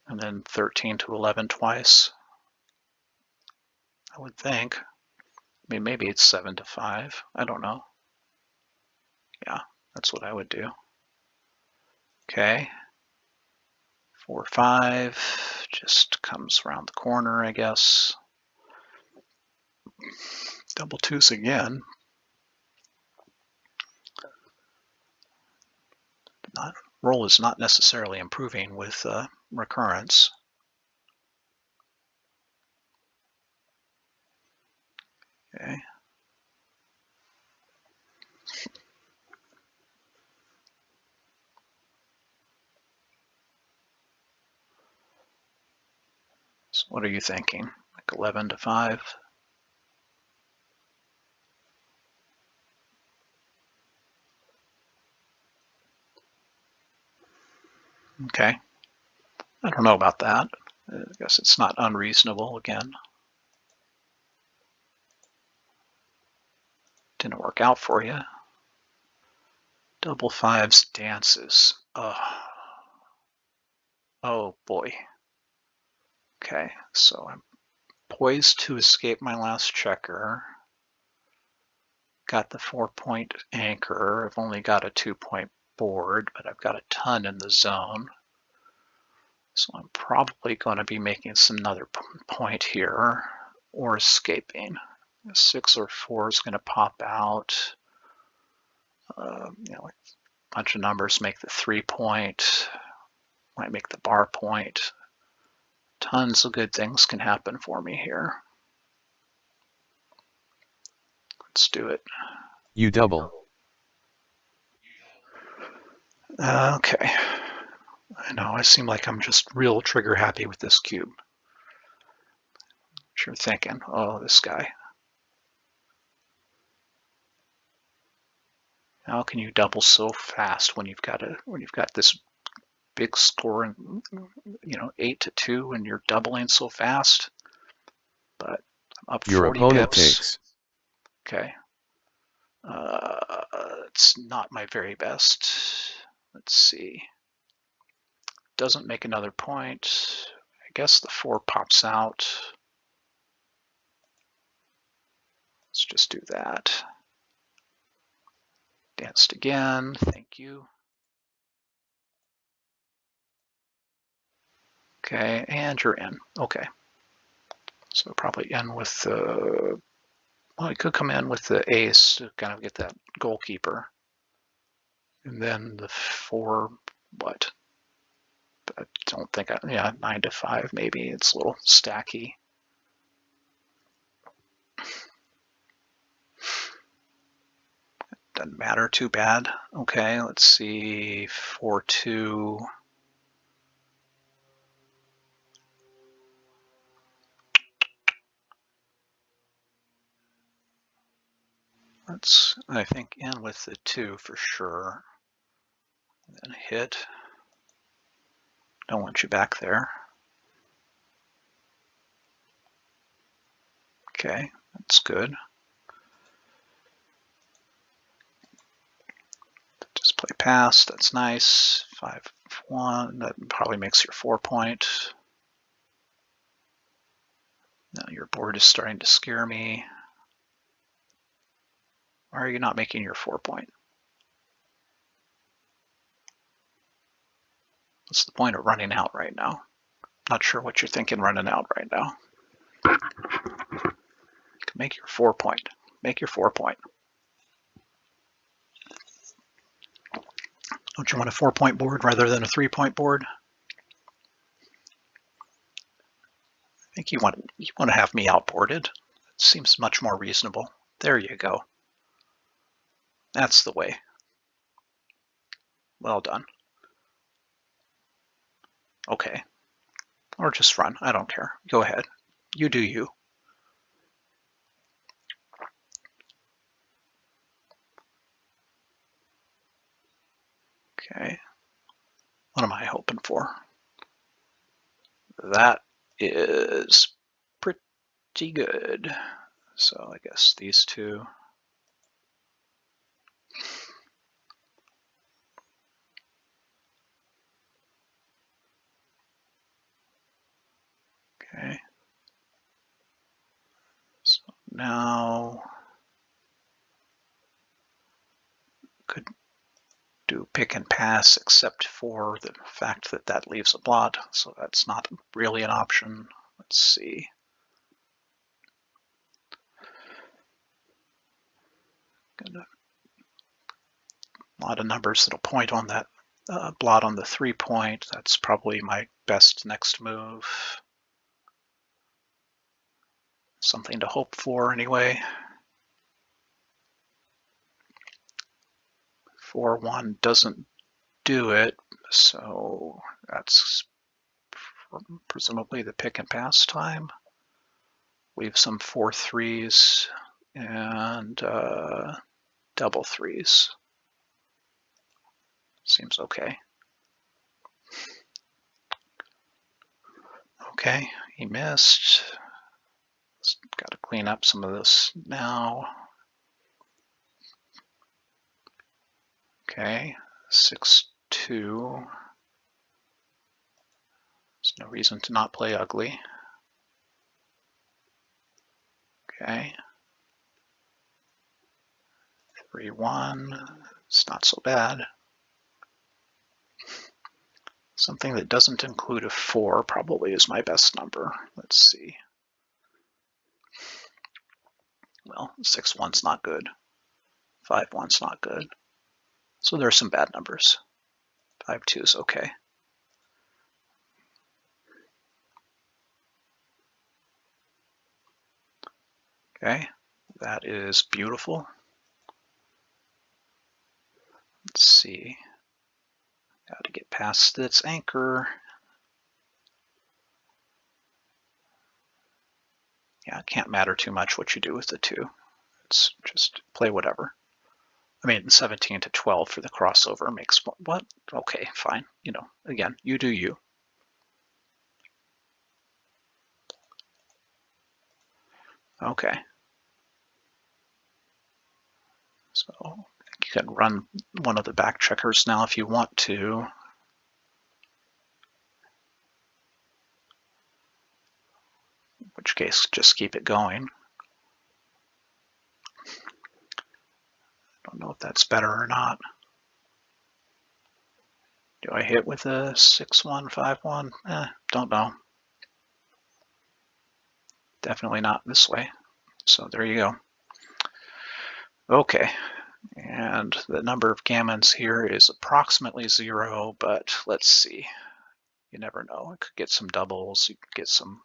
And then 13-11 twice, I would think. I mean, maybe it's 7-5, I don't know. Yeah, that's what I would do. Okay, 4-5, just comes around the corner, I guess. Double 2s again. Roll is not necessarily improving with recurrence. Okay. So what are you thinking? Like 11-5? Okay. I don't know about that. I guess it's not unreasonable again. Didn't work out for you. Double 5s dances. Oh boy. Okay, so I'm poised to escape my last checker. Got the 4-point anchor. I've only got a 2-point board, but I've got a ton in the zone. So I'm probably going to be making another point here or escaping. A 6 or 4 is going to pop out. A bunch of numbers make the 3-point, might make the bar point. Tons of good things can happen for me here. Let's do it. You double. Okay. I know, I seem like I'm just real trigger happy with this cube. You're thinking, oh, this guy. How can you double so fast when you've got this big score and 8-2 and you're doubling so fast? But I'm up Your 40 opponent pips. takes. Okay. It's not my very best. Let's see. Doesn't make another point. I guess the 4 pops out. Let's just do that. Danced again. Thank you. Okay, and you're in. Okay. So probably in with the, well, it could come in with the ace to kind of get that goalkeeper. And then the 4, what? I don't think, yeah, 9-5 maybe. It's a little stacky. Doesn't matter too bad. Okay, let's see, 4-2. Let's, I think, in with the 2 for sure. And then hit. Don't want you back there. Okay, that's good. Just play pass, that's nice. 5-1, that probably makes your 4 point. Now your board is starting to scare me. Why are you not making your 4 point? What's the point of running out right now? Not sure what you're thinking running out right now. Make your 4 point. Make your 4 point. Don't you want a 4 point board rather than a 3 point board? I think you want to have me outboarded. It seems much more reasonable. There you go. That's the way. Well done. Okay. Or just run. I don't care. Go ahead. You do you. Okay. What am I hoping for? That is pretty good. So I guess these 2. Okay. So now could do pick and pass except for the fact that that leaves a blot, so that's not really an option. Let's see. A lot of numbers that'll point on that blot on the 3 point. That's probably my best next move. Something to hope for anyway. 4-1 doesn't do it, so that's presumably the pick and pass time. Leave some 4-3s and double 3s. Seems okay. Okay, he missed. Got to clean up some of this now. Okay, 6-2. There's no reason to not play ugly. Okay. 3-1. It's not so bad. Something that doesn't include a 4 probably is my best number. Let's see. Well, 6-1's not good. 5-1's not good. So there are some bad numbers. 5-2 is okay. Okay, that is beautiful. Let's see. Got to get past past its anchor. Yeah, it can't matter too much what you do with the 2. It's just play whatever. I mean, 17 to 12 for the crossover makes what? Okay, fine. You know, again, you do you. Okay. So you can run one of the back checkers now if you want to. In which case, just keep it going. Don't know if that's better or not. Do I hit with a 6-1, 5-1? Don't know. Definitely not this way. So there you go. Okay, and the number of gammons here is approximately 0, but let's see. You never know. It could get some doubles. You could get some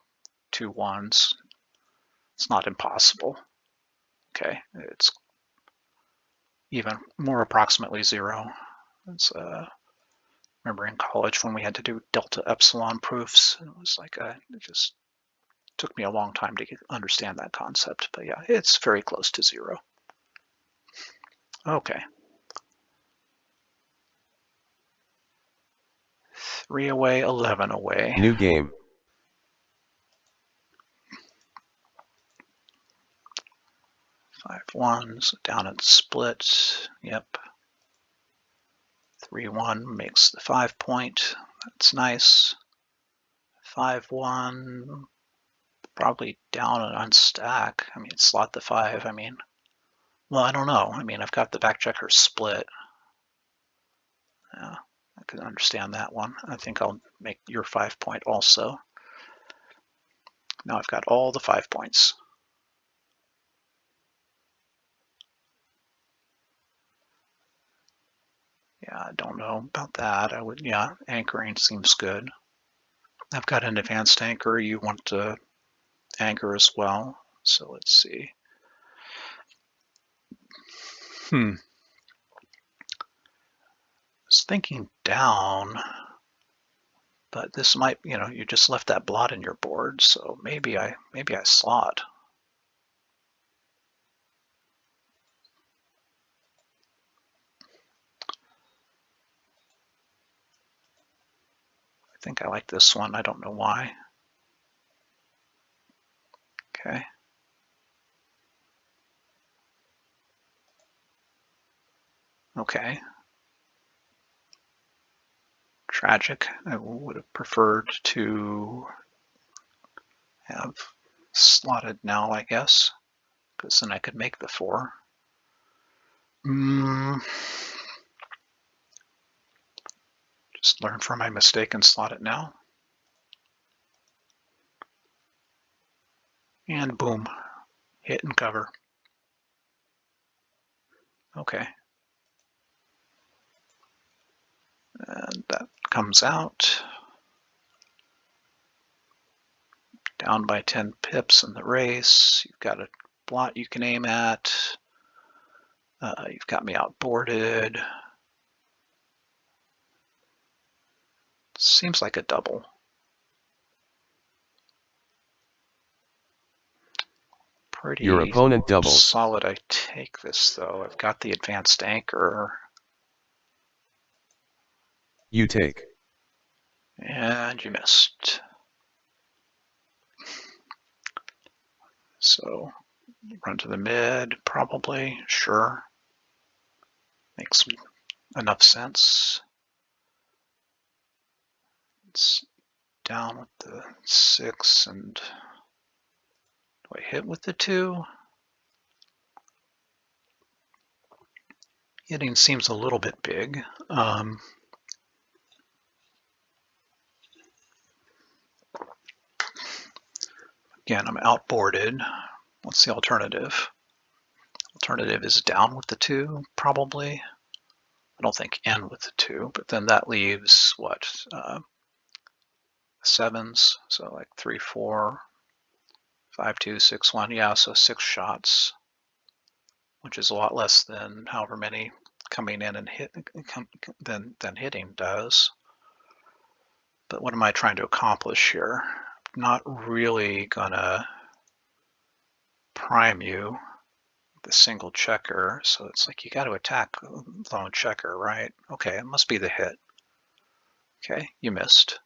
2 1s. It's not impossible. Okay, it's even more approximately 0. It's remember in college when we had to do delta epsilon proofs, it was like it just took me a long time to understand that concept. But yeah, it's very close to 0. Okay. 3 away, 11 away. New game. 5 1s, down and split. Yep. 3-1 makes the 5 point. That's nice. 5-1, probably down and unstack. I mean, slot the 5. I mean, well, I don't know. I mean, I've got the back checker split. Yeah, I can understand that one. I think I'll make your 5 point also. Now I've got all the 5 points. Yeah, I don't know about that. I would, yeah, anchoring seems good. I've got an advanced anchor. You want to anchor as well. So let's see. I was thinking down, but this might, you know, you just left that blot in your board, so maybe I slot. I think I like this one. I don't know why. Okay. Okay. Tragic. I would have preferred to have slotted now, I guess, because then I could make the 4. Just learn from my mistake and slot it now. And boom, hit and cover. Okay. And that comes out. Down by 10 pips in the race. You've got a blot you can aim at. You've got me outboarded. Seems like a double. Pretty Your opponent doubles. solid. I take this though. I've got the advanced anchor. You take. And you missed. So run to the mid, probably. Sure. Makes enough sense. It's down with the 6, and do I hit with the 2? Hitting seems a little bit big. Again, I'm outboarded. What's the alternative? Alternative is down with the 2, probably. I don't think in with the 2, but then that leaves what? 7s, so like 3, 4, 5, 2, 6, 1. Yeah, so 6 shots, which is a lot less than however many coming in and hit than hitting does. But what am I trying to accomplish here? I'm not really gonna prime you with a single checker, so it's like you got to attack lone checker, right? Okay, it must be the hit. Okay, you missed.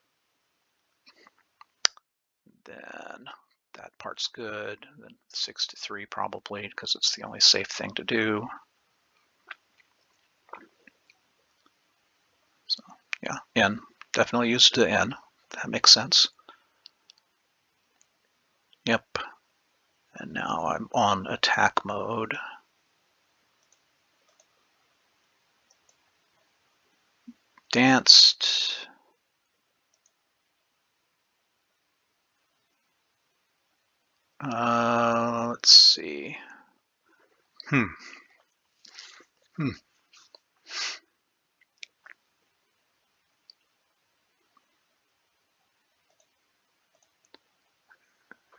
Then that part's good. Then 6-3 probably, because it's the only safe thing to do. So yeah, N. Definitely used to N. That makes sense. Yep. And now I'm on attack mode. Danced. Let's see. Hmm.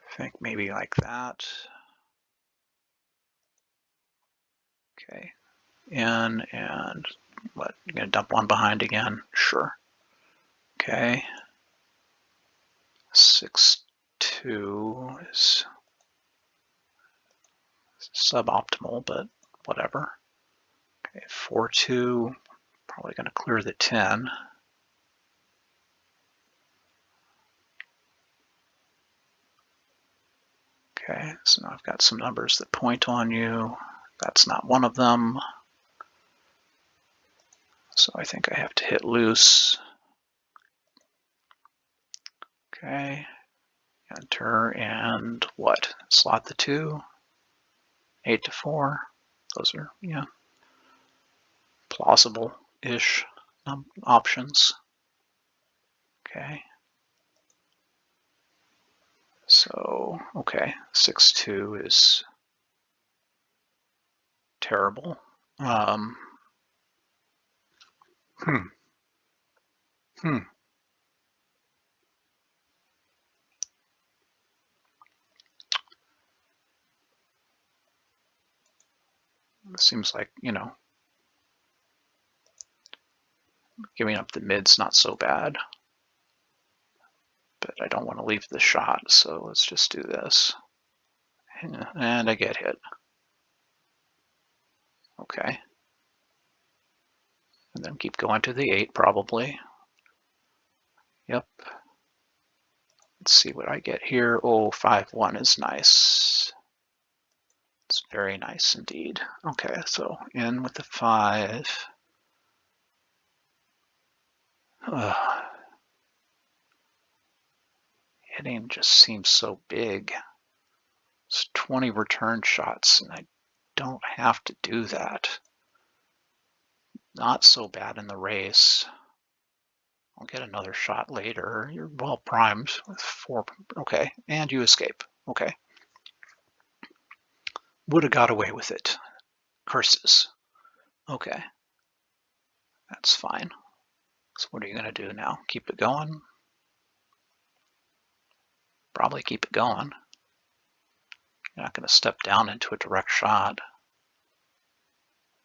I think maybe like that. Okay. In and what? You're gonna dump one behind again? Sure. Okay. 6-2 is suboptimal, but whatever. Okay, 4-2, probably gonna clear the 10. Okay, so now I've got some numbers that point on you. That's not one of them. So I think I have to hit loose. Okay, enter and what? Slot the 2, 8-4. Those are, yeah, plausible-ish options. Okay. So, okay, 6-2 is terrible. Hmm. It seems like, you know, giving up the mid's not so bad. But I don't want to leave the shot, so let's just do this. And I get hit. Okay. And then keep going to the 8 probably. Yep. Let's see what I get here. Oh, 5-1 is nice. It's very nice indeed. Okay, so in with the 5. Hitting just seems so big. It's 20 return shots, and I don't have to do that. Not so bad in the race. I'll get another shot later. You're well primed with 4. Okay, and you escape. Okay. Would have got away with it. Curses. Okay. That's fine. So what are you going to do now? Keep it going? Probably keep it going. You're not going to step down into a direct shot.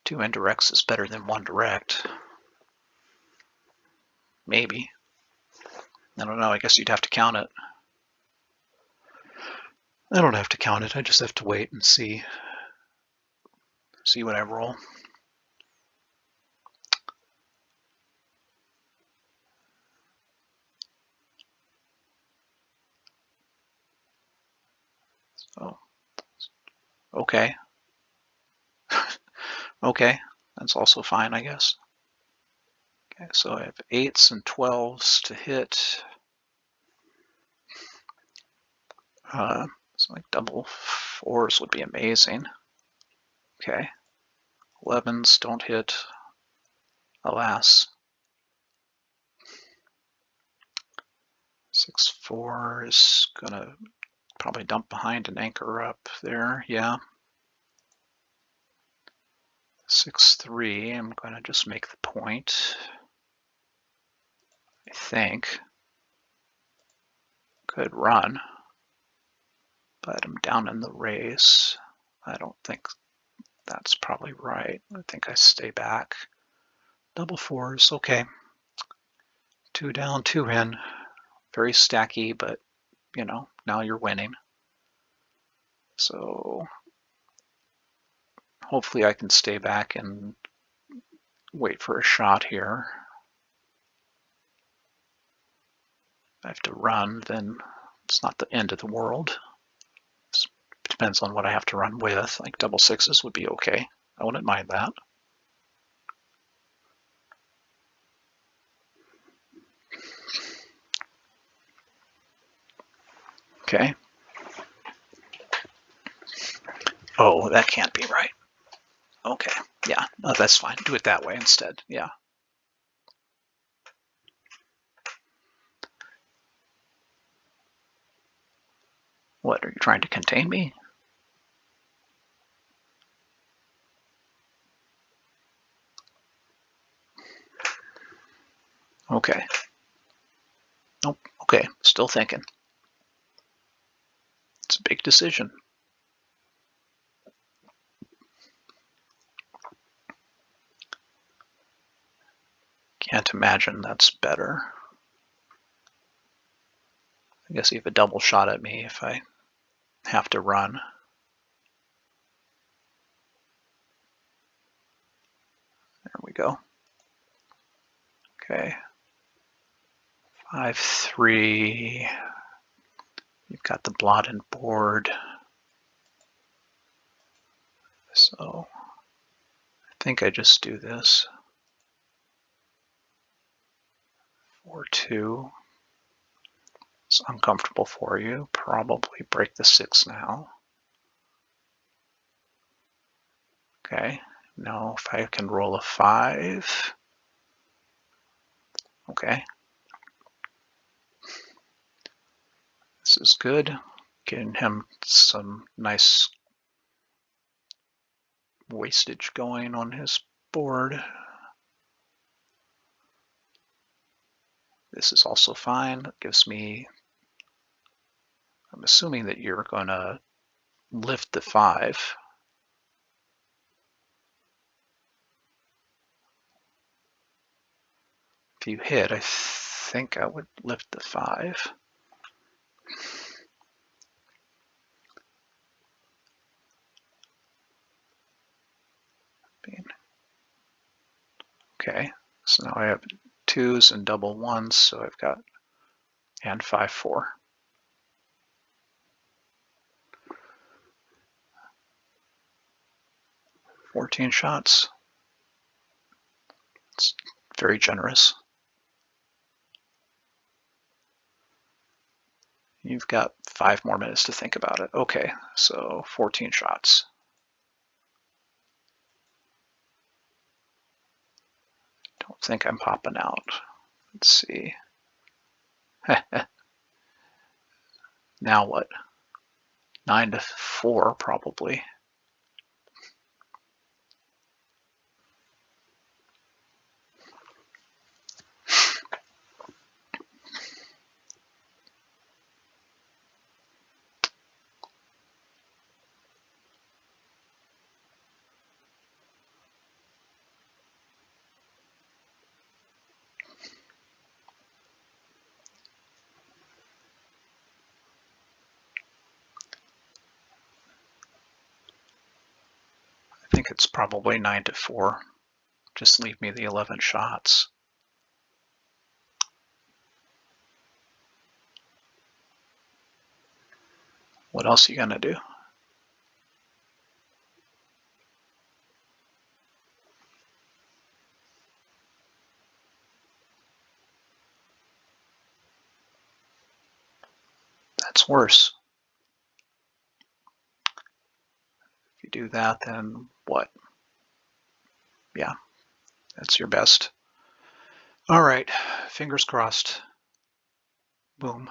2 indirects is better than 1 direct. Maybe. I don't know. I guess you'd have to count it. I don't have to count it. I just have to wait and see what I roll. So, okay. Okay, that's also fine, I guess. Okay, so I have 8s and 12s to hit. So like double 4s would be amazing. Okay, 11s don't hit, alas. 6-4 is gonna probably dump behind and anchor up there, yeah. 6-3, I'm gonna just make the point, I think. Could run, but I'm down in the race. I don't think that's probably right. I think I stay back. Double 4s, okay. 2 down, 2 in. very stacky, but you know, now you're winning. So hopefully I can stay back and wait for a shot here. If I have to run, then it's not the end of the world. It depends on what I have to run with. Like double sixes would be okay. I wouldn't mind that. Okay. Oh, that can't be right. Okay. Yeah, no, that's fine. Do it that way instead. Yeah. What, are you trying to contain me? Okay. Nope. Okay. Still thinking. It's a big decision. Can't imagine that's better. I guess you have a double shot at me if I have to run. There we go. Okay. 5-3. You've got the blotted board. So I think I just do this. 4-2. It's uncomfortable for you. Probably break the 6 now. Okay. Now if I can roll a 5. Okay. This is good. Getting him some nice wastage going on his board. This is also fine. That gives me, I'm assuming that you're going to lift the 5. If you hit, I think I would lift the 5. Okay, so now I have 2s and double 1s, so I've got, and 5-4. $14 shots. It's very generous. You've got 5 more minutes to think about it. Okay, so 14 shots. Don't think I'm popping out. Let's see. Now what? 9-4 probably. I think it's probably 9-4. Just leave me the 11 shots. What else are you gonna do? That's worse. If you do that, then what? Yeah, that's your best. All right, fingers crossed. Boom.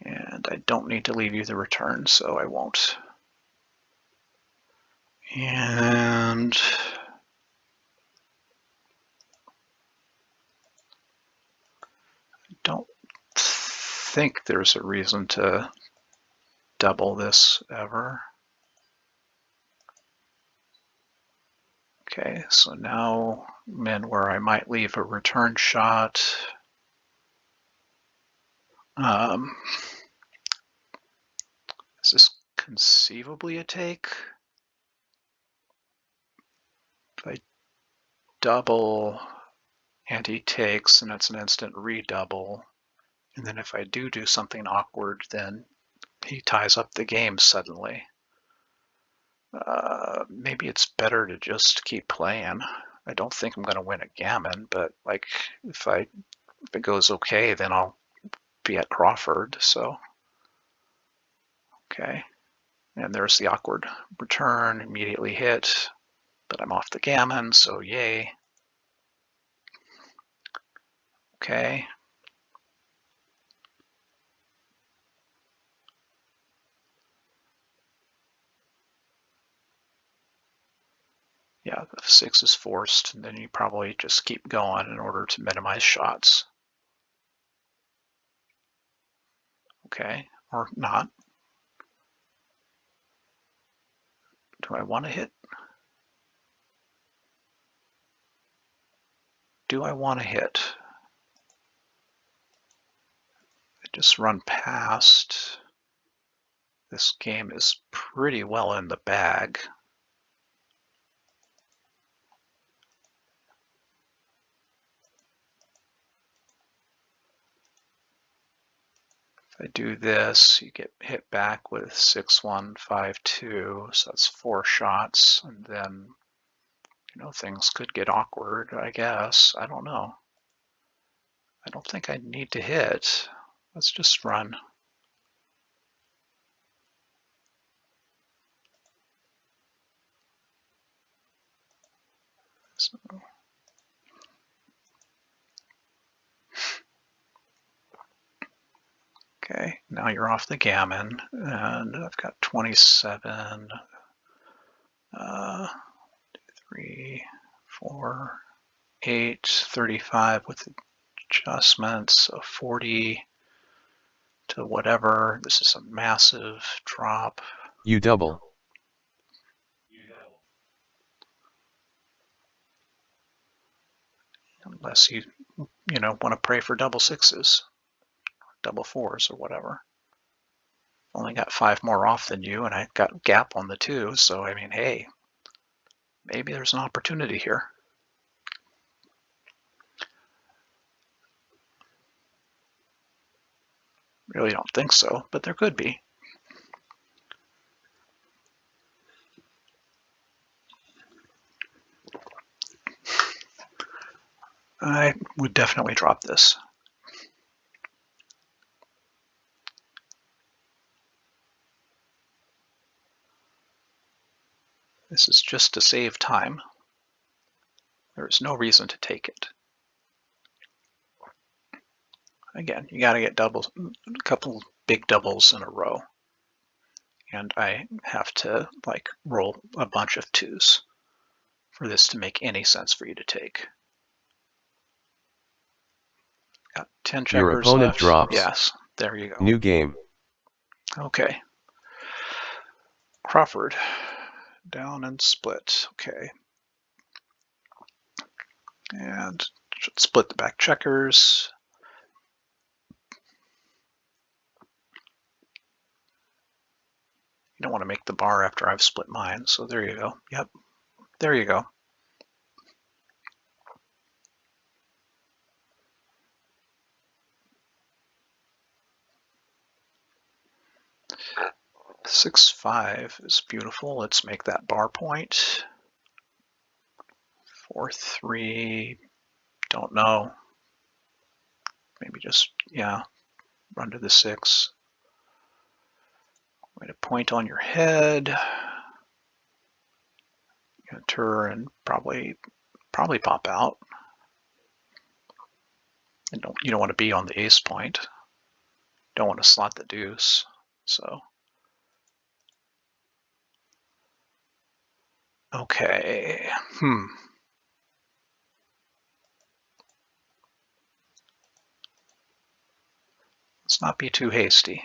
And I don't need to leave you the return, so I won't. And I don't think there's a reason to double this ever. Okay, so now min where I might leave a return shot. Is this conceivably a take? If I double and he takes, and it's an instant redouble. And then if I do something awkward, then he ties up the game suddenly. Maybe it's better to just keep playing. I don't think I'm going to win a gammon, but like if it goes okay, then I'll be at Crawford. So okay, and there's the awkward return, immediately hit, but I'm off the gammon, so yay. Okay. Yeah, the 6 is forced, and then you probably just keep going in order to minimize shots. Okay, or not. Do I want to hit? Do I want to hit? I just run past. This game is pretty well in the bag. If I do this, you get hit back with 6-1-5-2, so that's 4 shots, and then things could get awkward, I guess. I don't know. I don't think I need to hit. Let's just run. So, okay, now you're off the gammon, and I've got 27, 3, 4, 8, 35 with adjustments, so 40 to whatever. This is a massive drop. You double. Unless you want to pray for double 6s, double 4s, or whatever. Only got 5 more off than you, and I got gap on the 2, so I mean, hey, maybe there's an opportunity here. Really don't think so, but there could be. I would definitely drop this. This is just to save time. There is no reason to take it. Again, you got to get doubles, a couple big doubles in a row. And I have to roll a bunch of 2s for this to make any sense for you to take. Got 10 checkers Your opponent left. drops. Yes, there you go. New game. Okay. Crawford, down and split. Okay. And split the back checkers. You don't want to make the bar after I've split mine, so there you go. Yep, there you go. Six, 5 is beautiful. Let's make that bar point. 4, 3, don't know. Maybe just, yeah, run to the 6. Way to point on your head. Enter and probably pop out. And you don't want to be on the ace point. Don't want to slot the deuce. So okay. Let's not be too hasty.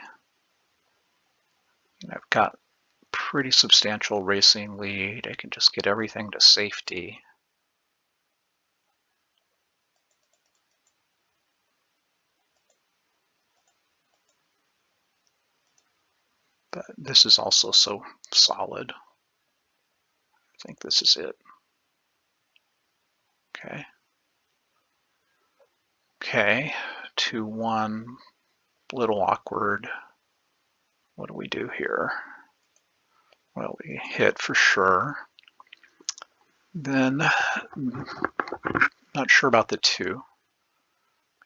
And I've got pretty substantial racing lead. I can just get everything to safety. but this is also so solid. I think this is it. Okay. Okay, 2-1, a little awkward. What do we do here? Well, we hit for sure. Then, not sure about the 2.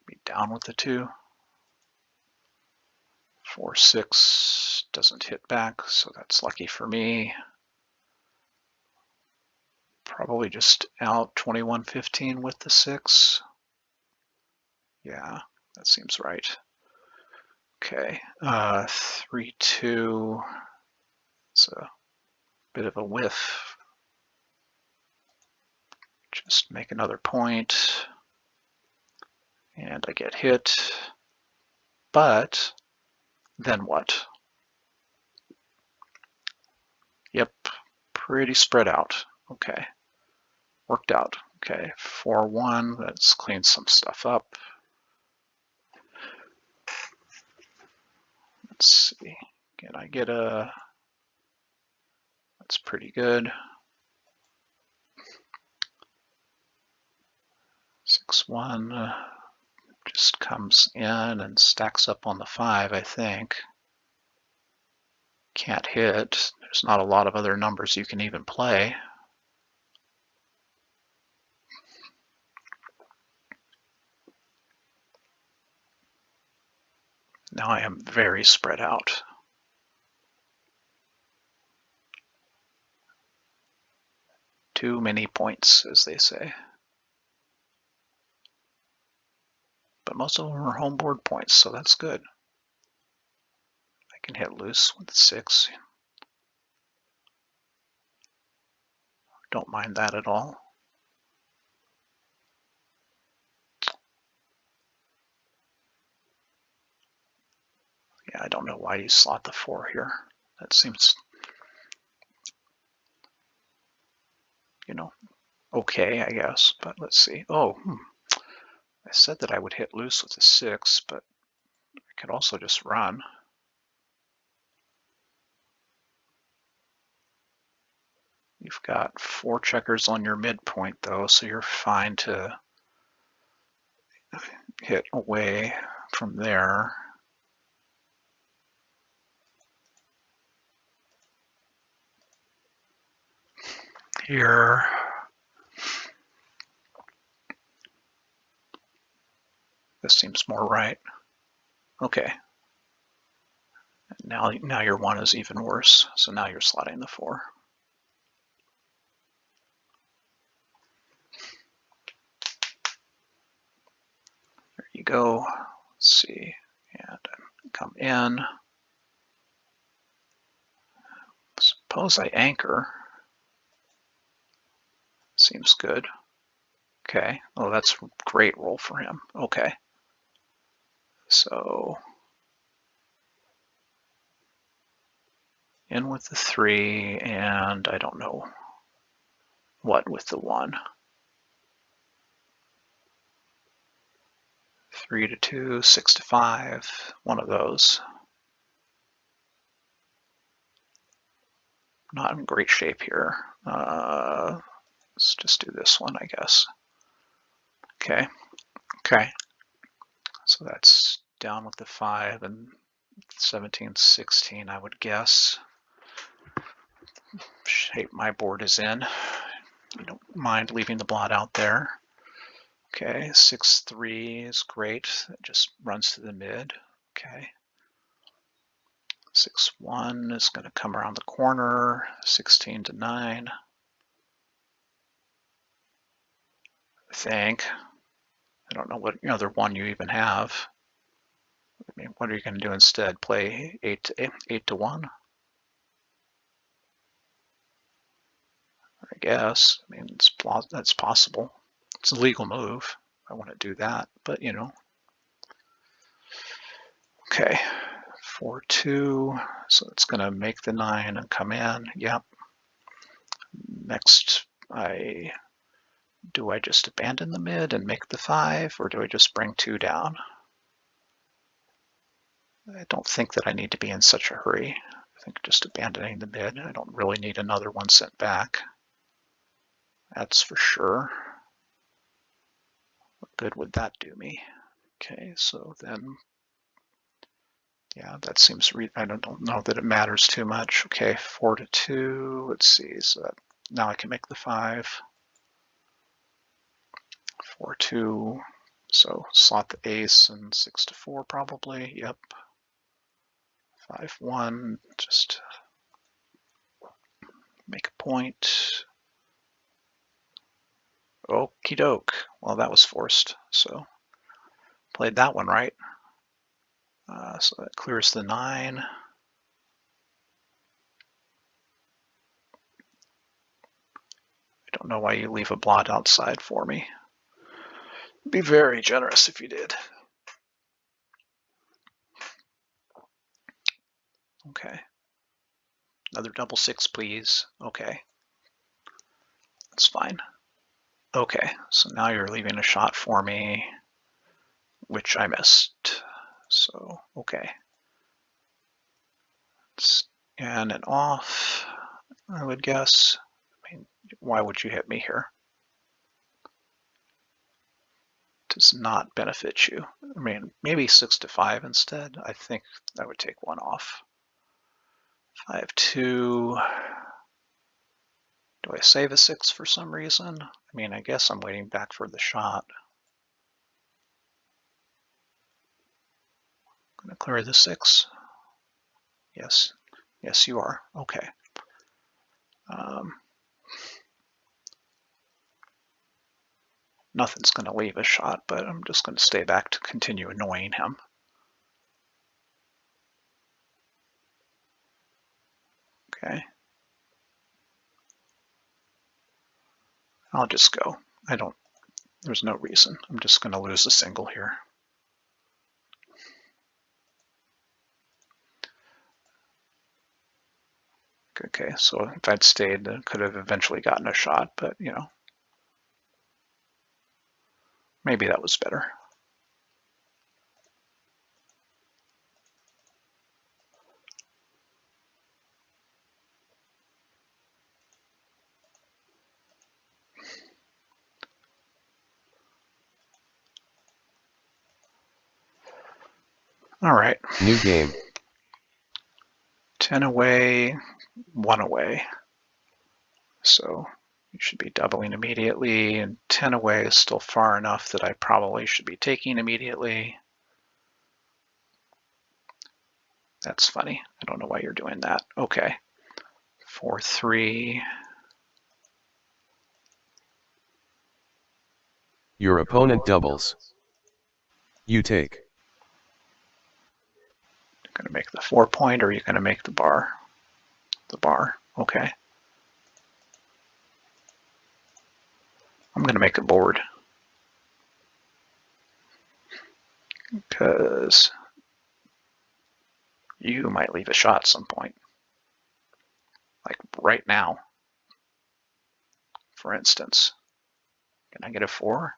Maybe down with the 2. 4-6 doesn't hit back, so that's lucky for me. Probably just out 21-15 with the 6. Yeah, that seems right. Okay, 3-2. It's a bit of a whiff. Just make another point. And I get hit. But then what? Yep, pretty spread out. Okay, worked out. Okay, 4-1, let's clean some stuff up. Let's see, can I get a, that's pretty good. 6-1 just comes in and stacks up on the 5, I think. Can't hit. There's not a lot of other numbers you can even play. Now I am very spread out. Too many points, as they say. But most of them are home board points, so that's good. I can hit loose with 6. Don't mind that at all. Yeah, I don't know why you slot the 4 here. That seems, you know, okay, I guess. But let's see. Oh, I said that I would hit loose with a 6, but I could also just run. You've got 4 checkers on your midpoint, though, so you're fine to hit away from there. Here. This seems more right. Okay. Now your 1 is even worse, so now you're slotting the 4. There you go. Let's see, and come in. Suppose I anchor. Seems good. Okay. Oh, that's a great roll for him. Okay. So in with the 3, and I don't know what with the 1. 3-2, 6-5, one of those. Not in great shape here. Let's just do this one, I guess. Okay. Okay. So that's down with the 5 and 17-16, I would guess. Shape my board is in. You don't mind leaving the blot out there. Okay, 6-3 is great. It just runs to the mid. Okay. 6-1 is going to come around the corner. 16-9. I think. I don't know what other 1 you even have. I mean, what are you going to do instead? Play 8-1? I guess. I mean, that's possible. It's a legal move. I want to do that, but you know. Okay, 4-2. So it's going to make the 9 and come in. Yep. Next, do I just abandon the mid and make the 5, or do I just bring 2 down? I don't think that I need to be in such a hurry. I think just abandoning the mid. I don't really need another one sent back. That's for sure. What good would that do me? Okay, so then, yeah, that seems, I don't know that it matters too much. Okay, 4 to 2, let's see, so that, now I can make the 5. 4 2, so slot the ace and 6 to 4 probably, yep. 5 1, just make a point. Okie doke. Well, that was forced, so played that one right. So that clears the 9. I don't know why you leave a blot outside for me. Be very generous if you did. Okay. Another double 6, please. Okay. That's fine. Okay, so now you're leaving a shot for me, which I missed. So, okay. And an off, I would guess. I mean, why would you hit me here? Does not benefit you. I mean, maybe 6 to 5 instead. I think that would take one off. 5 2. Do I save a 6 for some reason? I mean, I guess I'm waiting back for the shot. I'm going to clear the 6. Yes. Yes, you are. Okay. Nothing's going to leave a shot, but I'm just going to stay back to continue annoying him. Okay. I'll just go. There's no reason. I'm just going to lose a single here. Okay, so if I'd stayed, I could have eventually gotten a shot, but you know, maybe that was better. All right. New game. 10 away, 1 away. So you should be doubling immediately, and 10 away is still far enough that I probably should be taking immediately. That's funny. I don't know why you're doing that. Okay. 4 3. Your opponent doubles. You take. You're going to make the 4 point, or you're going to make the bar? The bar. Okay. I'm going to make a board. Because you might leave a shot at some point. Like right now, for instance. Can I get a 4?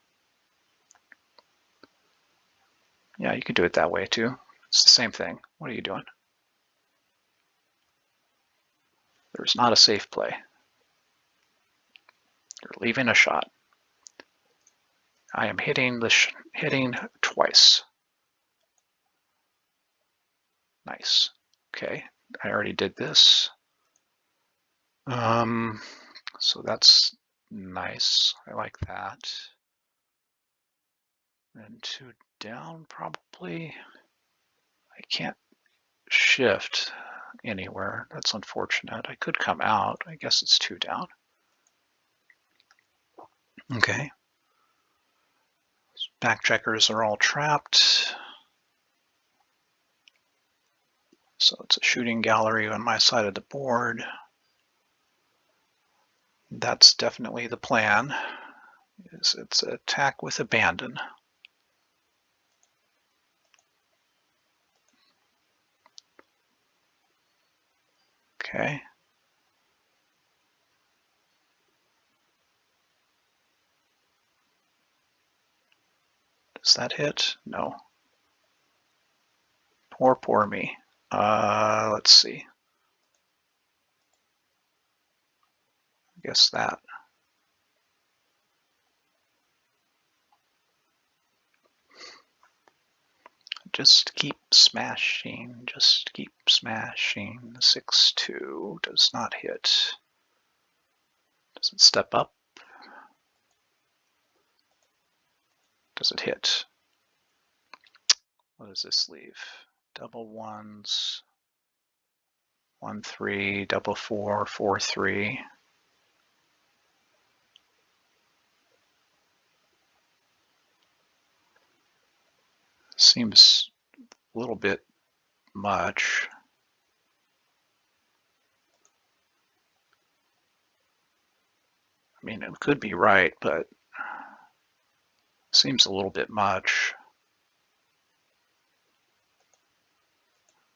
Yeah, you could do it that way too. It's the same thing. What are you doing? There's not a safe play. You're leaving a shot. I am hitting twice. Nice. Okay, I already did this. So that's nice. I like that. And 2 down probably. I can't shift anywhere. That's unfortunate. I could come out. I guess it's 2 down. Okay. Back checkers are all trapped. So it's a shooting gallery on my side of the board. That's definitely the plan. It's attack with abandon. Okay. Does that hit? No. Poor me. Let's see. guess that. Just keep smashing, just keep smashing. 6-2 does not hit. Does it step up? Does it hit? What does this leave? Double ones, 1-3, double 4, 4-3. Seems a little bit much. I mean, it could be right, but seems a little bit much.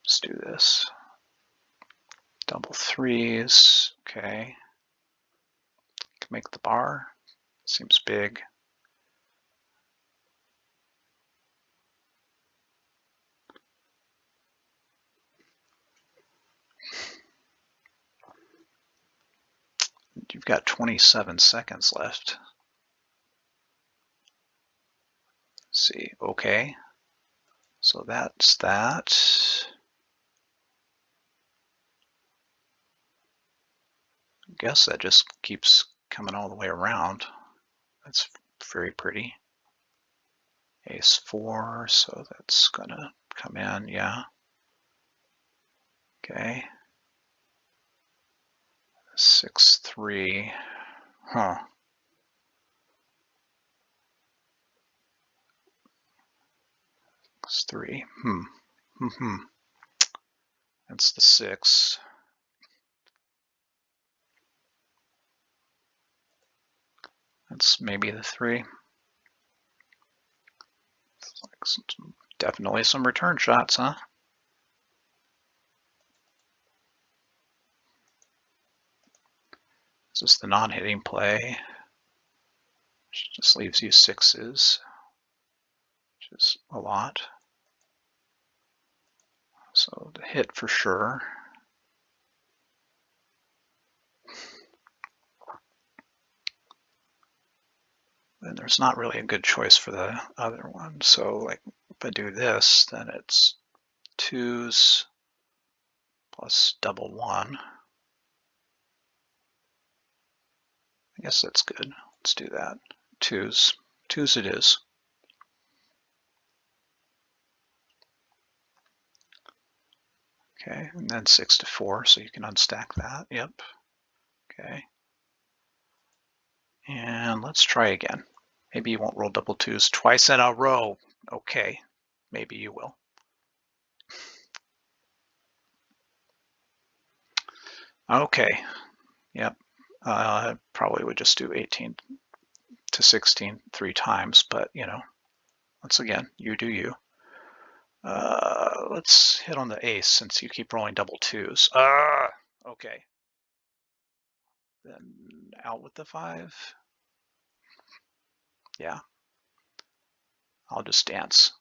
Let's do this. Double threes, okay. Can make the bar. Seems big. You've got 27 seconds left. Let's see, okay. So that's that. I guess that just keeps coming all the way around. That's very pretty. Ace 4, so that's gonna come in, yeah. Okay. 6-3, huh. 6-3, That's the 6. That's maybe the 3. It's like definitely some return shots, huh? This is the non-hitting play. Which just leaves you 6s, which is a lot. So the hit for sure. Then there's not really a good choice for the other one. So like if I do this, then it's 2s plus double 1. I guess that's good. Let's do that. 2s. 2s it is. Okay, and then 6-4, so you can unstack that. Yep. Okay. And let's try again. Maybe you won't roll double 2s twice in a row. Okay, maybe you will. Okay, yep. Probably would just do 18 to 16 3 times, but you know, once again, you do you. Let's hit on the ace since you keep rolling double 2s. Okay. Then out with the 5. Yeah. I'll just dance.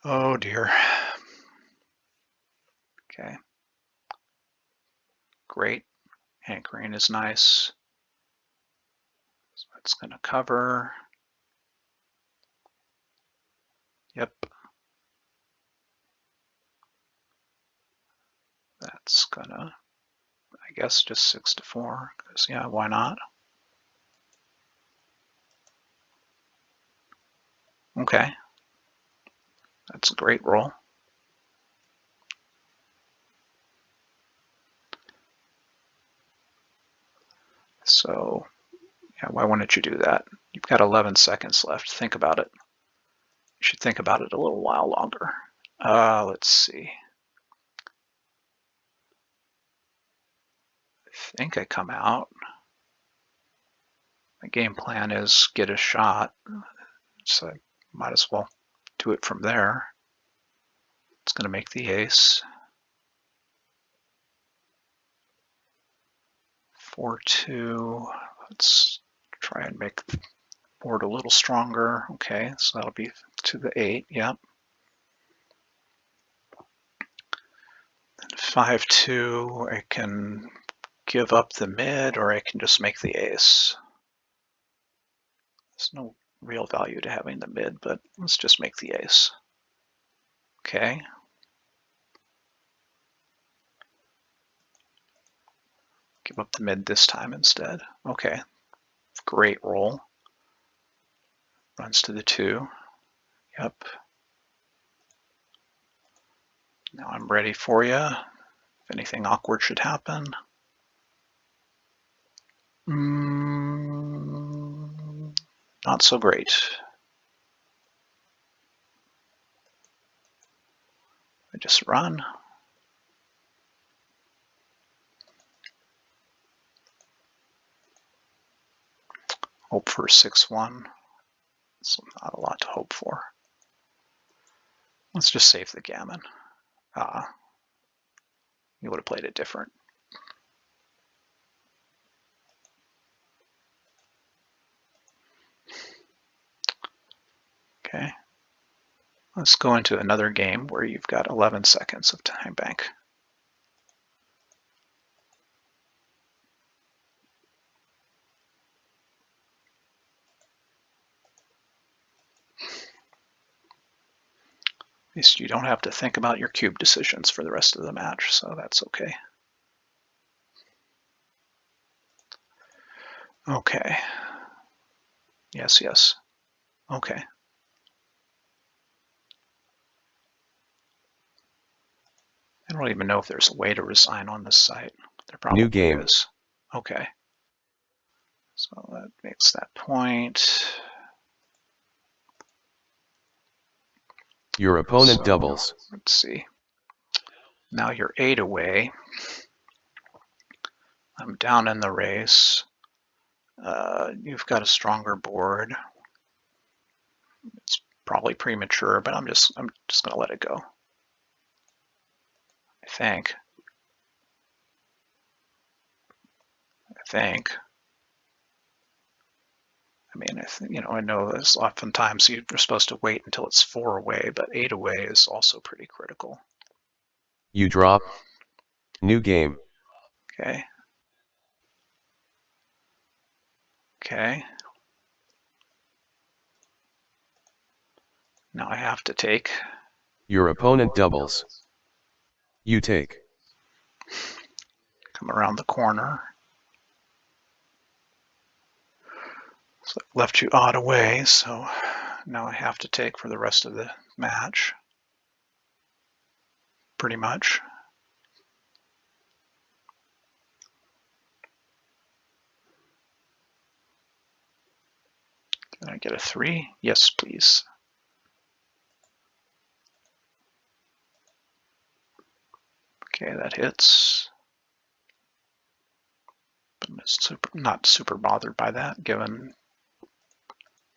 Oh dear. Okay. Great. Anchoring is nice. So it's going to cover. Yep. That's gonna, I guess, just 6-4, because yeah, why not? Okay. That's a great roll. So, yeah, why wouldn't you do that? You've got 11 seconds left. Think about it. You should think about it a little while longer. Let's see. I think I come out. My game plan is get a shot, so I might as well do it from there. It's going to make the ace. 4-2. Let's try and make board a little stronger. Okay, so that'll be to the 8, yep. 5-2, I can give up the mid, or I can just make the ace. There's no real value to having the mid, but let's just make the ace. Okay. Give up the mid this time instead. Okay, great roll. Runs to the 2. Yep. Now I'm ready for you. If anything awkward should happen. Not so great. I just run. Hope for 6-1. It's not a lot to hope for. Let's just save the gammon. You would have played it different. Okay. Let's go into another game where you've got 11 seconds of time bank. At least you don't have to think about your cube decisions for the rest of the match, so that's okay. Okay. Yes, yes. Okay. I don't even know if there's a way to resign on this site. There probably New game. is. Okay. So that makes that point. Your opponent doubles. Let's see. Now you're 8 away. I'm down in the race. You've got a stronger board. It's probably premature, but I'm just going to let it go. I think. I mean, I know there's oftentimes you're supposed to wait until it's 4 away, but 8 away is also pretty critical. You drop. New game. Okay. Okay. Now I have to take. Your opponent doubles. You take. Come around the corner. So it left you odd away, so now I have to take for the rest of the match. Pretty much. Can I get a 3? Yes, please. Okay, that hits. But I'm not super bothered by that, given the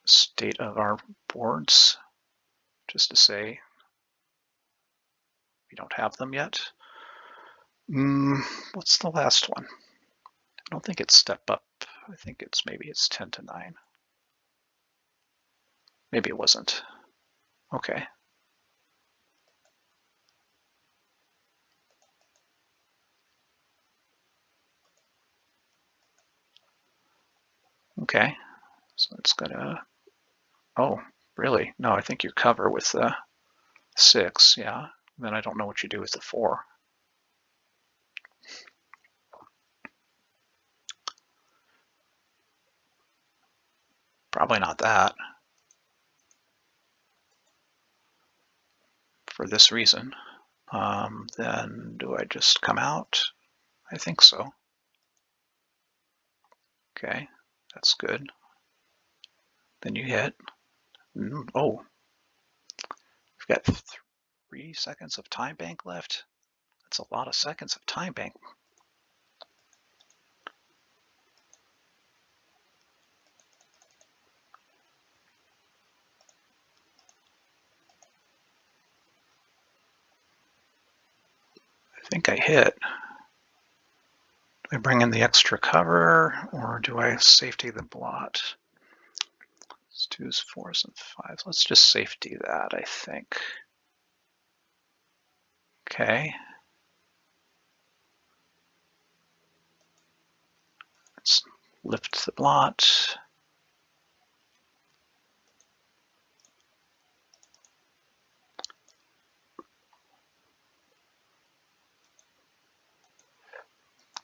state of our boards. Just to say, we don't have them yet. What's the last one? I don't think it's step up. I think maybe it's 10-9. Maybe it wasn't. Okay. Okay. So it's gonna. Oh, really? No, I think you cover with the 6. Yeah. Then I don't know what you do with the 4. Probably not that. For this reason. Then do I just come out? I think so. Okay, that's good. Then you hit. Oh, we've got 3 seconds of time bank left. That's a lot of seconds of time bank. I think I hit. Do I bring in the extra cover, or do I safety the blot? 2s, 4s, and 5s. Let's just safety that, I think. Okay. Let's lift the lot.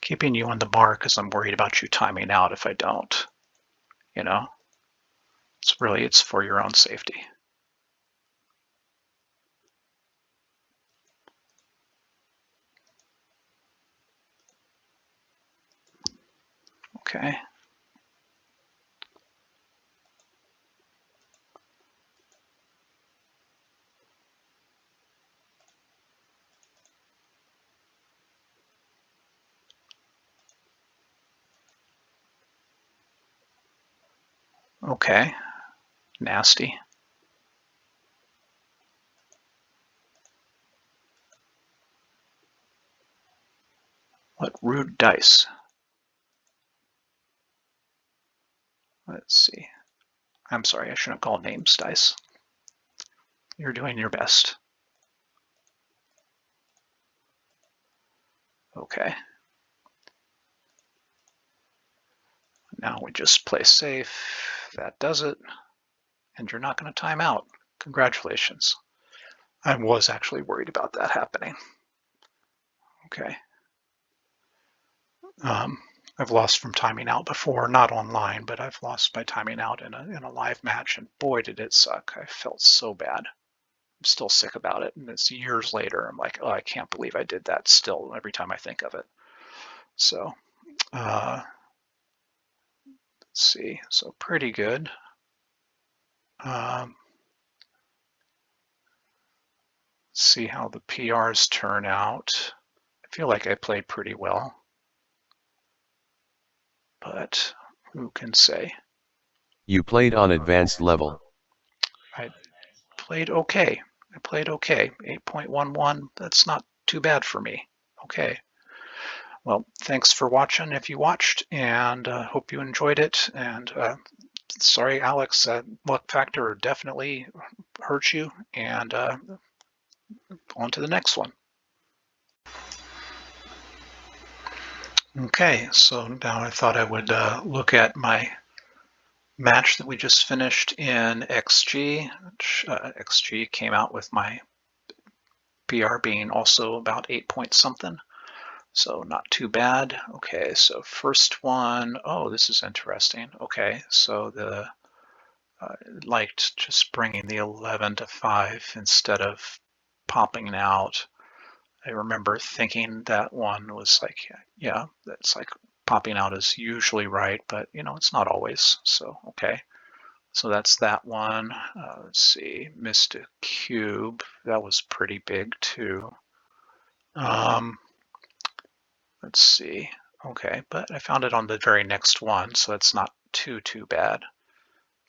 Keeping you on the bar because I'm worried about you timing out if I don't. You know, it's for your own safety. Okay. Okay. Nasty. What rude dice. Let's see. I'm sorry, I shouldn't call names dice. You're doing your best. Okay. Now we just play safe. That does it. And you're not going to time out. Congratulations. I was actually worried about that happening. Okay. I've lost from timing out before, not online, but I've lost by timing out in a live match, and boy, did it suck. I felt so bad. I'm still sick about it, and it's years later. I'm like, oh, I can't believe I did that still every time I think of it. So, let's see. So pretty good. See how the PRs turn out. I feel like I played pretty well, but who can say? You played on advanced level. I played okay. 8.11, that's not too bad for me. Okay. Well, thanks for watching if you watched, and hope you enjoyed it. And sorry, Alex, luck factor definitely hurt you. And on to the next one. Okay, so now I thought I would look at my match that we just finished in XG. Which, XG came out with my PR being also about 8 point something. So not too bad. Okay, so first one, oh, this is interesting. Okay, so the liked just bringing the 11 to 5 instead of popping out. I remember thinking that one was like, yeah, that's like popping out is usually right, but you know, it's not always. So, okay. So that's that one. Let's see, missed a cube. That was pretty big too. Let's see. Okay, but I found it on the very next one, so it's not too bad.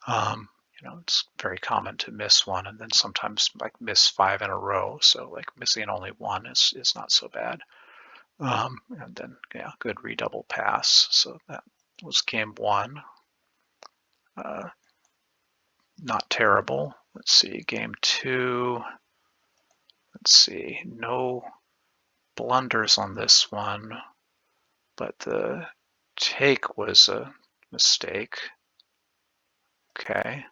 You know, it's very common to miss one and then sometimes like miss 5 in a row. So like missing only one is not so bad. And then, yeah, good redouble pass. So that was game one. Not terrible. Let's see, game two. Let's see, no blunders on this one, but the take was a mistake. Okay.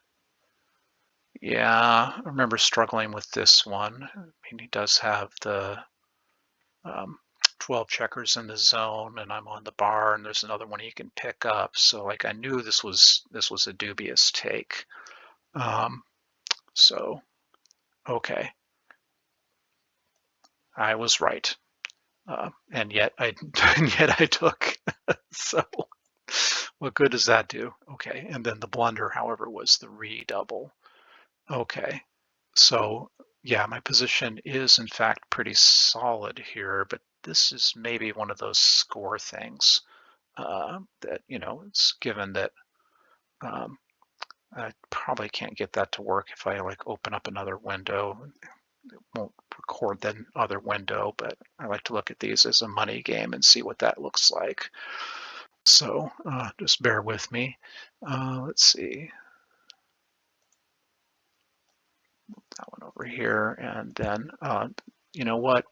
Yeah, I remember struggling with this one. I mean, he does have the 12 checkers in the zone, and I'm on the bar, and there's another one he can pick up. So, like, I knew this was a dubious take. So, okay, I was right, and yet I took. So, what good does that do? Okay, and then the blunder, however, was the redouble. Okay, so yeah, my position is in fact pretty solid here, but this is maybe one of those score things that, you know, it's given that I probably can't get that to work if I like open up another window. It won't record the other window, but I like to look at these as a money game and see what that looks like. So just bear with me. Let's see. that one over here, and then you know what?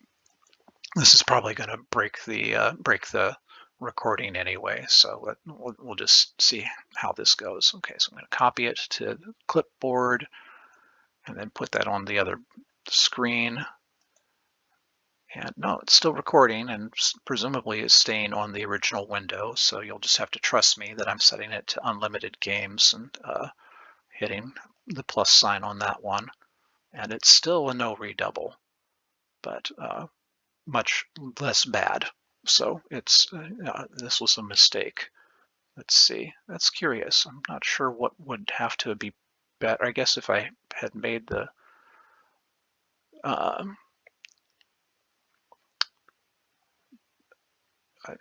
This is probably going to break the recording anyway, so we'll just see how this goes. Okay, so I'm going to copy it to the clipboard and then put that on the other screen. And no, it's still recording and presumably is staying on the original window, so you'll just have to trust me that I'm setting it to unlimited games and hitting the plus sign on that one. And it's still a no redouble, but much less bad. So it's this was a mistake. Let's see. That's curious. I'm not sure what would have to be better. I guess if I had made the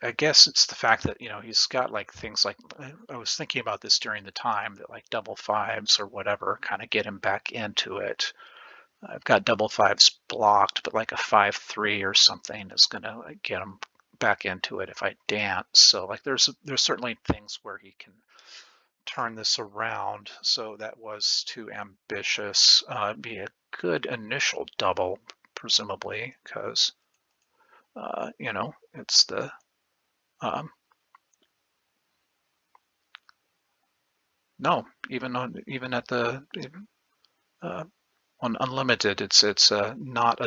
I guess it's the fact that he's got like things like I was thinking about this during the time that like double fives or whatever kind of get him back into it. I've got double fives blocked, but like a 5-3 or something is going to get him back into it if I dance. So like there's certainly things where he can turn this around. So that was too ambitious. Be a good initial double, presumably, because it's the no, even at the on unlimited, it's not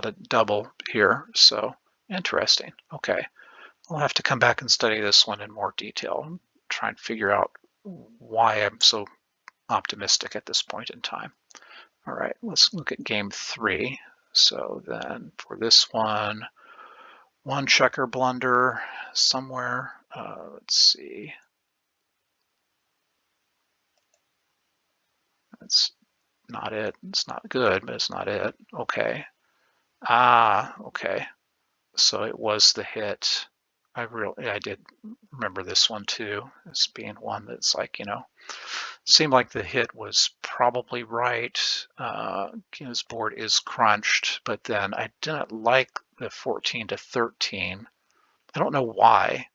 a double here. So interesting. Okay, I'll have to come back and study this one in more detail and try and figure out why I'm so optimistic at this point in time. All right, let's look at game 3. So then for this one checker blunder somewhere. Let's see. That's not it. It's not good, but it's not it. Okay. Okay. So it was the hit. I did remember this one too as being one that's like, seemed like the hit was probably right. His board is crunched, but then I didn't like the 14 to 13. I don't know why.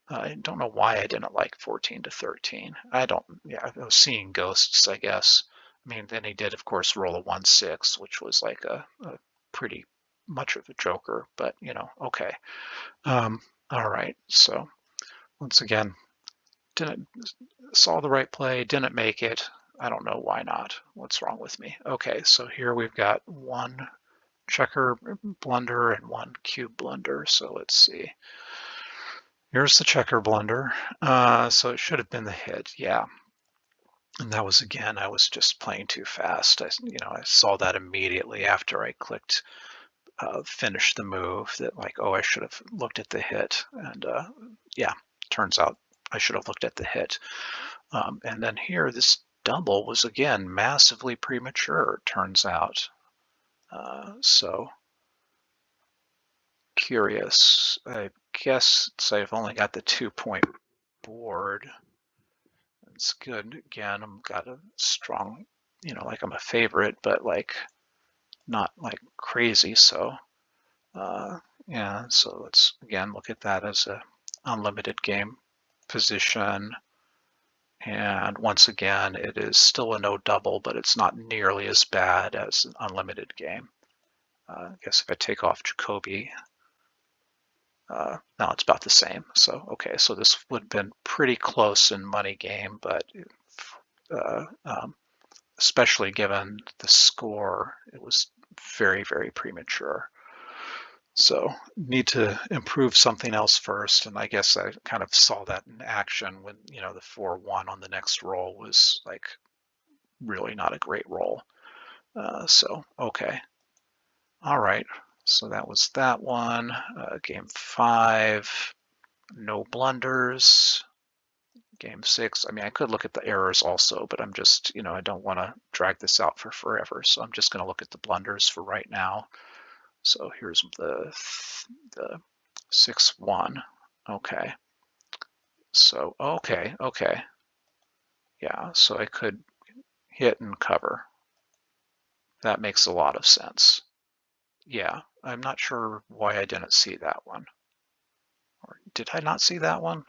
I don't know why I didn't like 14 to 13. I was seeing ghosts, I guess. I mean, then he did, of course, roll a 1-6, which was like a pretty much of a joker, but okay. All right, so once again, didn't saw the right play, didn't make it. I don't know why not. What's wrong with me? Okay, so here we've got one checker blunder and one cube blunder. So let's see. Here's the checker blunder. So it should have been the hit, yeah. And that was, again, I was just playing too fast. I saw that immediately after I clicked finish the move that like, oh, I should have looked at the hit. And yeah, turns out I should have looked at the hit. And then here, this double was, again, massively premature, it turns out. So curious. I guess I've only got the 2-point board. It's good. Again, I've got a strong, like I'm a favorite, but like not like crazy. So yeah, so let's again look at that as a unlimited game position. And once again, it is still a no double, but it's not nearly as bad as an unlimited game. I guess if I take off Jacoby, now it's about the same. So, okay, so this would have been pretty close in money game, but especially given the score, it was very, very premature. So need to improve something else first. And I guess I kind of saw that in action when, the 4-1 on the next roll was like really not a great roll. So, okay. All right. So that was that one. Game 5, no blunders. Game 6, I mean, I could look at the errors also, but I'm just, I don't want to drag this out for forever. So I'm just going to look at the blunders for right now. So here's the 6-1. Okay. So, okay. Yeah, so I could hit and cover. That makes a lot of sense. Yeah, I'm not sure why I didn't see that one. Or did I not see that one?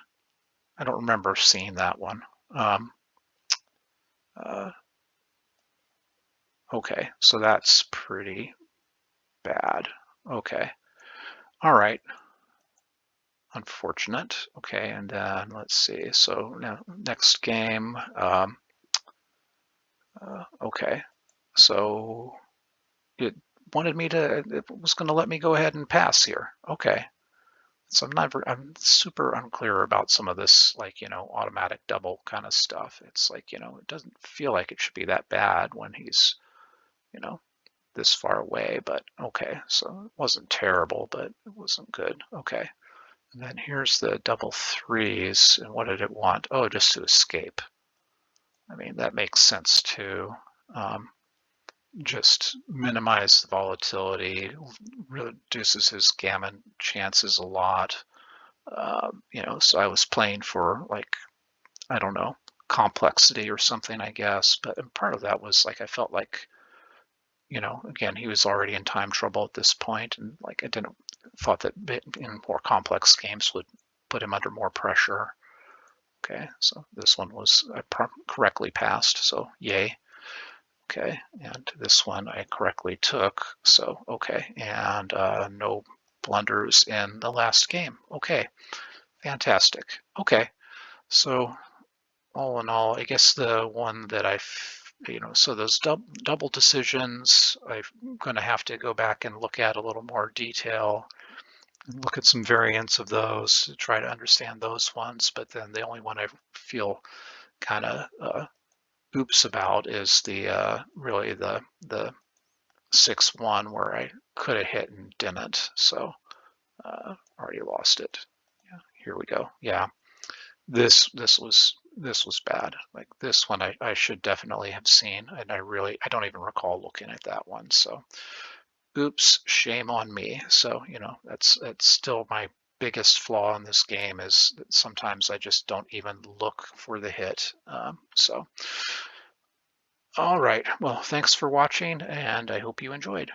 I don't remember seeing that one. Okay, so that's pretty bad. Okay, all right. Unfortunate. Okay, and then let's see. So now next game. Okay, so it wanted me to. It was going to let me go ahead and pass here. Okay, so I'm super unclear about some of this, like, automatic double kind of stuff. It's like, it doesn't feel like it should be that bad when he's, you know, this far away, but okay. So it wasn't terrible, but it wasn't good. Okay. And then here's the double threes. And what did it want? Oh, just to escape. I mean, that makes sense too. Um, just minimize the volatility, reduces his gammon chances a lot. So I was playing for, like, I don't know, complexity or something, I guess. But part of that was like I felt like, again, he was already in time trouble at this point, and like I didn't thought that in more complex games would put him under more pressure. Okay, so this one was I correctly passed, so yay. Okay, and this one I correctly took, so okay, and no blunders in the last game. Okay, fantastic. Okay, so all in all, I guess the one that so those double decisions, I'm going to have to go back and look at a little more detail, and look at some variants of those to try to understand those ones. But then the only one I feel kind of oops about is the really the 6-1 where I could have hit and didn't. So already lost it. Yeah, here we go. Yeah, this was bad. Like this one I should definitely have seen, and I don't even recall looking at that one. So oops, shame on me. So that's still my biggest flaw in this game, is that sometimes I just don't even look for the hit. So all right, well, thanks for watching, and I hope you enjoyed.